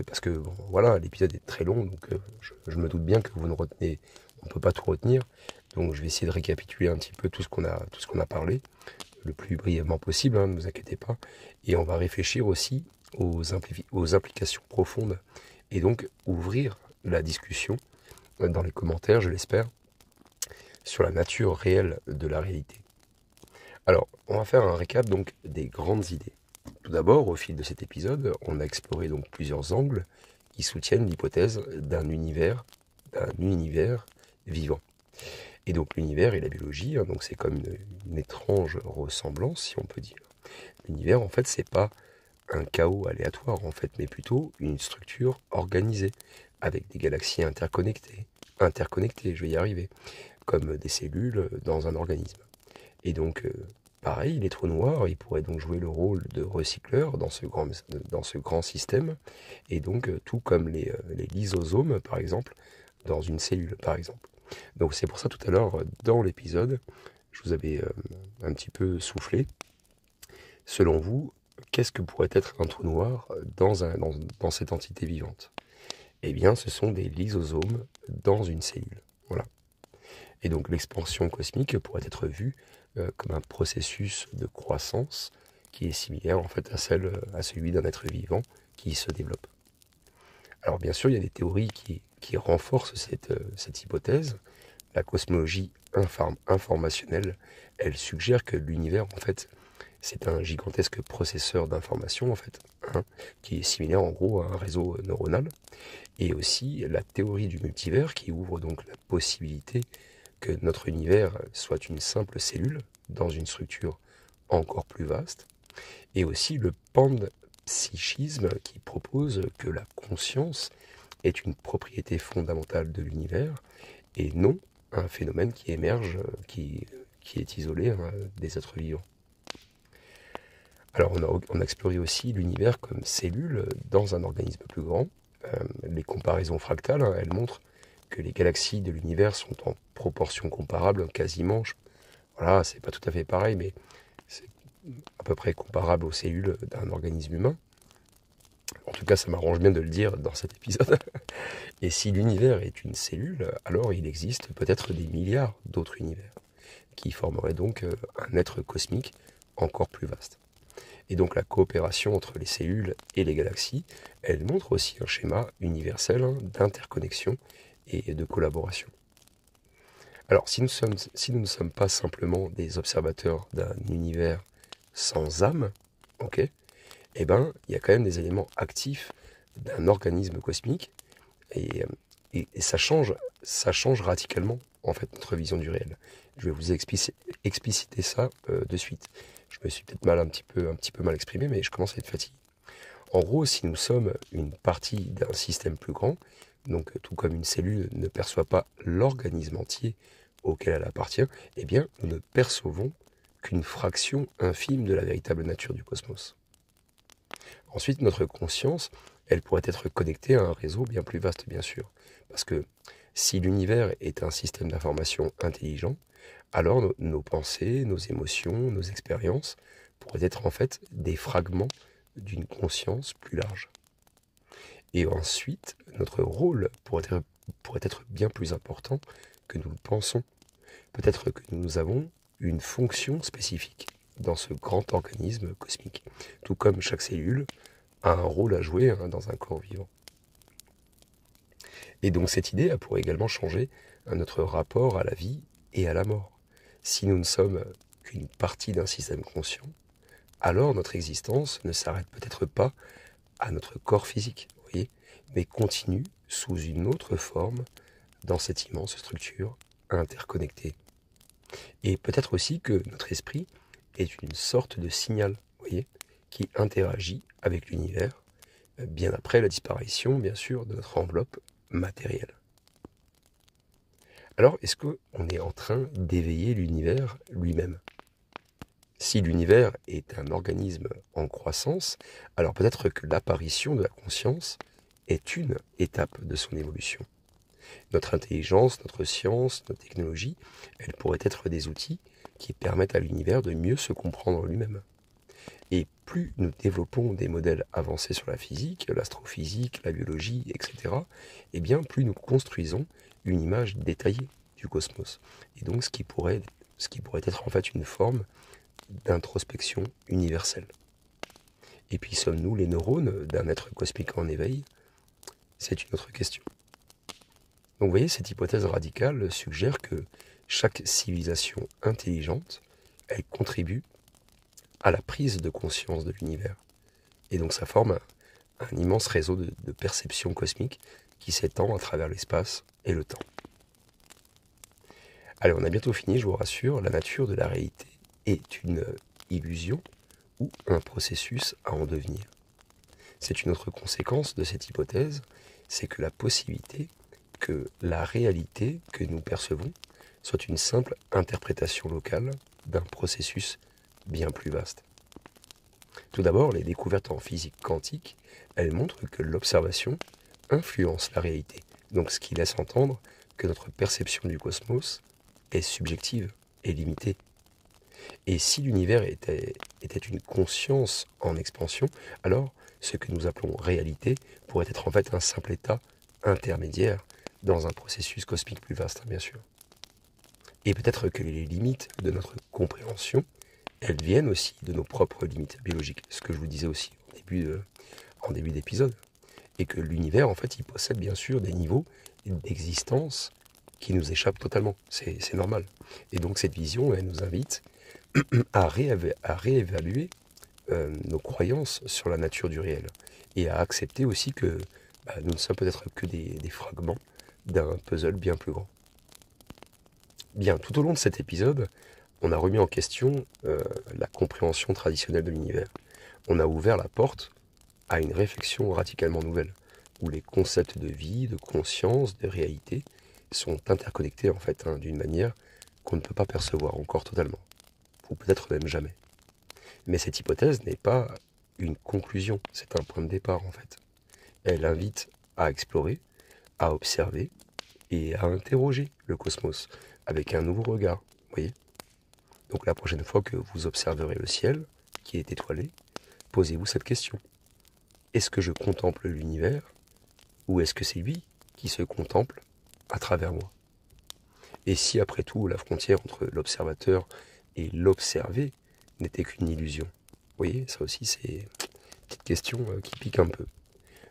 parce que bon, voilà, l'épisode est très long, donc je me doute bien que vous ne retenez, on ne peut pas tout retenir. Donc je vais essayer de récapituler un petit peu tout ce qu'on a parlé, le plus brièvement possible, hein, ne vous inquiétez pas. Et on va réfléchir aussi aux implications profondes, et donc ouvrir la discussion dans les commentaires, je l'espère, sur la nature réelle de la réalité. Alors, on va faire un récap donc des grandes idées. Tout d'abord, au fil de cet épisode, on a exploré donc plusieurs angles qui soutiennent l'hypothèse d'un univers vivant. Et donc l'univers et la biologie, hein, donc c'est comme une étrange ressemblance, si on peut dire. L'univers, en fait, c'est pas un chaos aléatoire, en fait, mais plutôt une structure organisée, avec des galaxies interconnectées, je vais y arriver, comme des cellules dans un organisme. Et donc, pareil, les trous noirs, ils pourraient donc jouer le rôle de recycleurs dans ce grand système, et donc tout comme les lysosomes, par exemple, dans une cellule, par exemple. Donc c'est pour ça, tout à l'heure, dans l'épisode, je vous avais un petit peu soufflé. Selon vous, qu'est-ce que pourrait être un trou noir dans cette entité vivante? Eh bien, ce sont des lysosomes dans une cellule. Voilà. Et donc l'expansion cosmique pourrait être vue comme un processus de croissance qui est similaire en fait à celui d'un être vivant qui se développe. Alors bien sûr, il y a des théories qui renforcent cette hypothèse. La cosmologie informationnelle, elle suggère que l'univers, en fait, c'est un gigantesque processeur d'informations, en fait, hein, qui est similaire en gros à un réseau neuronal. Et aussi la théorie du multivers qui ouvre donc la possibilité que notre univers soit une simple cellule dans une structure encore plus vaste. Et aussi le panpsychisme qui propose que la conscience est une propriété fondamentale de l'univers et non un phénomène qui émerge, qui est isolé, hein, des êtres vivants. Alors on a exploré aussi l'univers comme cellule dans un organisme plus grand. Les comparaisons fractales, hein, elles montrent que les galaxies de l'univers sont en proportion comparable, quasiment. Voilà, c'est pas tout à fait pareil, mais c'est à peu près comparable aux cellules d'un organisme humain. En tout cas, ça m'arrange bien de le dire dans cet épisode. Et si l'univers est une cellule, alors il existe peut-être des milliards d'autres univers, qui formeraient donc un être cosmique encore plus vaste. Et donc la coopération entre les cellules et les galaxies, elle montre aussi un schéma universel d'interconnexion et de collaboration. Alors si nous ne sommes pas simplement des observateurs d'un univers sans âme, ok, eh ben, il y a quand même des éléments actifs d'un organisme cosmique et, et ça change radicalement en fait notre vision du réel. Je vais vous expliciter ça de suite. Je me suis peut-être un petit peu mal exprimé, mais je commence à être fatigué. En gros, si nous sommes une partie d'un système plus grand, donc tout comme une cellule ne perçoit pas l'organisme entier auquel elle appartient, eh bien, nous ne percevons qu'une fraction infime de la véritable nature du cosmos. Ensuite, notre conscience, elle pourrait être connectée à un réseau bien plus vaste, bien sûr. Parce que si l'univers est un système d'information intelligent, alors nos pensées, nos émotions, nos expériences pourraient être en fait des fragments d'une conscience plus large. Et ensuite, notre rôle pourrait être bien plus important que nous le pensons. Peut-être que nous avons une fonction spécifique dans ce grand organisme cosmique, tout comme chaque cellule a un rôle à jouer dans un corps vivant. Et donc cette idée elle pourrait également changer notre rapport à la vie et à la mort. Si nous ne sommes qu'une partie d'un système conscient, alors notre existence ne s'arrête peut-être pas à notre corps physique, vous voyez, mais continue sous une autre forme dans cette immense structure interconnectée. Et peut-être aussi que notre esprit est une sorte de signal, vous voyez, qui interagit avec l'univers, bien après la disparition, bien sûr, de notre enveloppe matérielle. Alors, est-ce qu'on est en train d'éveiller l'univers lui-même? Si l'univers est un organisme en croissance, alors peut-être que l'apparition de la conscience est une étape de son évolution. Notre intelligence, notre science, notre technologie, elles pourraient être des outils qui permettent à l'univers de mieux se comprendre lui-même. Et plus nous développons des modèles avancés sur la physique, l'astrophysique, la biologie, etc., et bien plus nous construisons une image détaillée du cosmos. Et donc ce qui pourrait être en fait une forme d'introspection universelle. Et puis sommes-nous les neurones d'un être cosmique en éveil? C'est une autre question. Donc vous voyez, cette hypothèse radicale suggère que chaque civilisation intelligente, elle contribue à la prise de conscience de l'univers. Et donc ça forme un immense réseau de perception cosmique qui s'étend à travers l'espace et le temps. Allez, on a bientôt fini, je vous rassure, la nature de la réalité est une illusion ou un processus à en devenir. C'est une autre conséquence de cette hypothèse, c'est que la possibilité que la réalité que nous percevons soit une simple interprétation locale d'un processus bien plus vaste. Tout d'abord, les découvertes en physique quantique, elles montrent que l'observation influence la réalité, donc ce qui laisse entendre que notre perception du cosmos est subjective et limitée. Et si l'univers était une conscience en expansion, alors ce que nous appelons réalité pourrait être en fait un simple état intermédiaire dans un processus cosmique plus vaste, bien sûr. Et peut-être que les limites de notre compréhension, elles viennent aussi de nos propres limites biologiques, ce que je vous disais aussi en début d'épisode. Et que l'univers, en fait, il possède bien sûr des niveaux d'existence qui nous échappent totalement. C'est normal. Et donc cette vision, elle nous invite à réévaluer nos croyances sur la nature du réel. Et à accepter aussi que nous ne sommes peut-être que des fragments d'un puzzle bien plus grand. Bien, tout au long de cet épisode, on a remis en question la compréhension traditionnelle de l'univers. On a ouvert la porte à une réflexion radicalement nouvelle, où les concepts de vie, de conscience, de réalité sont interconnectés en fait d'une manière qu'on ne peut pas percevoir encore totalement, ou peut-être même jamais. Mais cette hypothèse n'est pas une conclusion, c'est un point de départ en fait. Elle invite à explorer, à observer et à interroger le cosmos avec un nouveau regard, vous voyez. Donc la prochaine fois que vous observerez le ciel, qui est étoilé, posez-vous cette question. est-ce que je contemple l'univers ou est-ce que c'est lui qui se contemple à travers moi? Et si après tout la frontière entre l'observateur et l'observé n'était qu'une illusion? Vous voyez, ça aussi c'est une petite question qui pique un peu.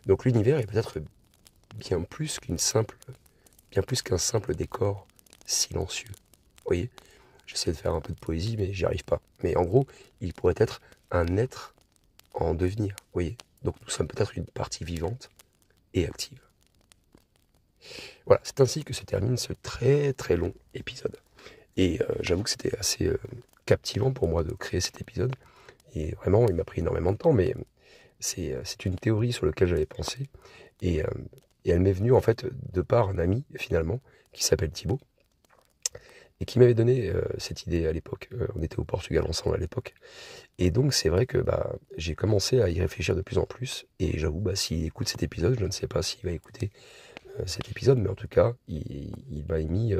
Donc l'univers est peut-être bien plus qu'un simple décor silencieux. Vous voyez, j'essaie de faire un peu de poésie mais j'y arrive pas. Mais en gros, il pourrait être un être en devenir. Vous voyez, donc nous sommes peut-être une partie vivante et active. Voilà, c'est ainsi que se termine ce très très long épisode. Et j'avoue que c'était assez captivant pour moi de créer cet épisode. Et vraiment, il m'a pris énormément de temps, mais c'est une théorie sur laquelle j'avais pensé. Et, elle m'est venue en fait de par un ami finalement, qui s'appelle Thibaut, et qui m'avait donné cette idée à l'époque. On était au Portugal ensemble à l'époque. Et donc c'est vrai que j'ai commencé à y réfléchir de plus en plus. Et j'avoue, s'il écoute cet épisode, je ne sais pas s'il va écouter cet épisode, mais en tout cas, il m'a émis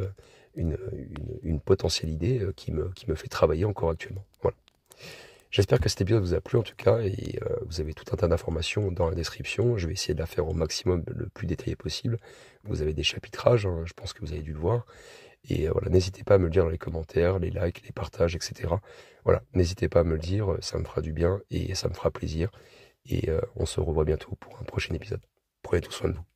une potentielle idée qui me fait travailler encore actuellement. Voilà. J'espère que cet épisode vous a plu en tout cas, et vous avez tout un tas d'informations dans la description. Je vais essayer de la faire au maximum le plus détaillé possible. Vous avez des chapitrages, hein, je pense que vous avez dû le voir. Et voilà, n'hésitez pas à me le dire dans les commentaires, les likes, les partages, etc. Voilà, n'hésitez pas à me le dire, ça me fera du bien et ça me fera plaisir. Et on se revoit bientôt pour un prochain épisode. Prenez tout soin de vous.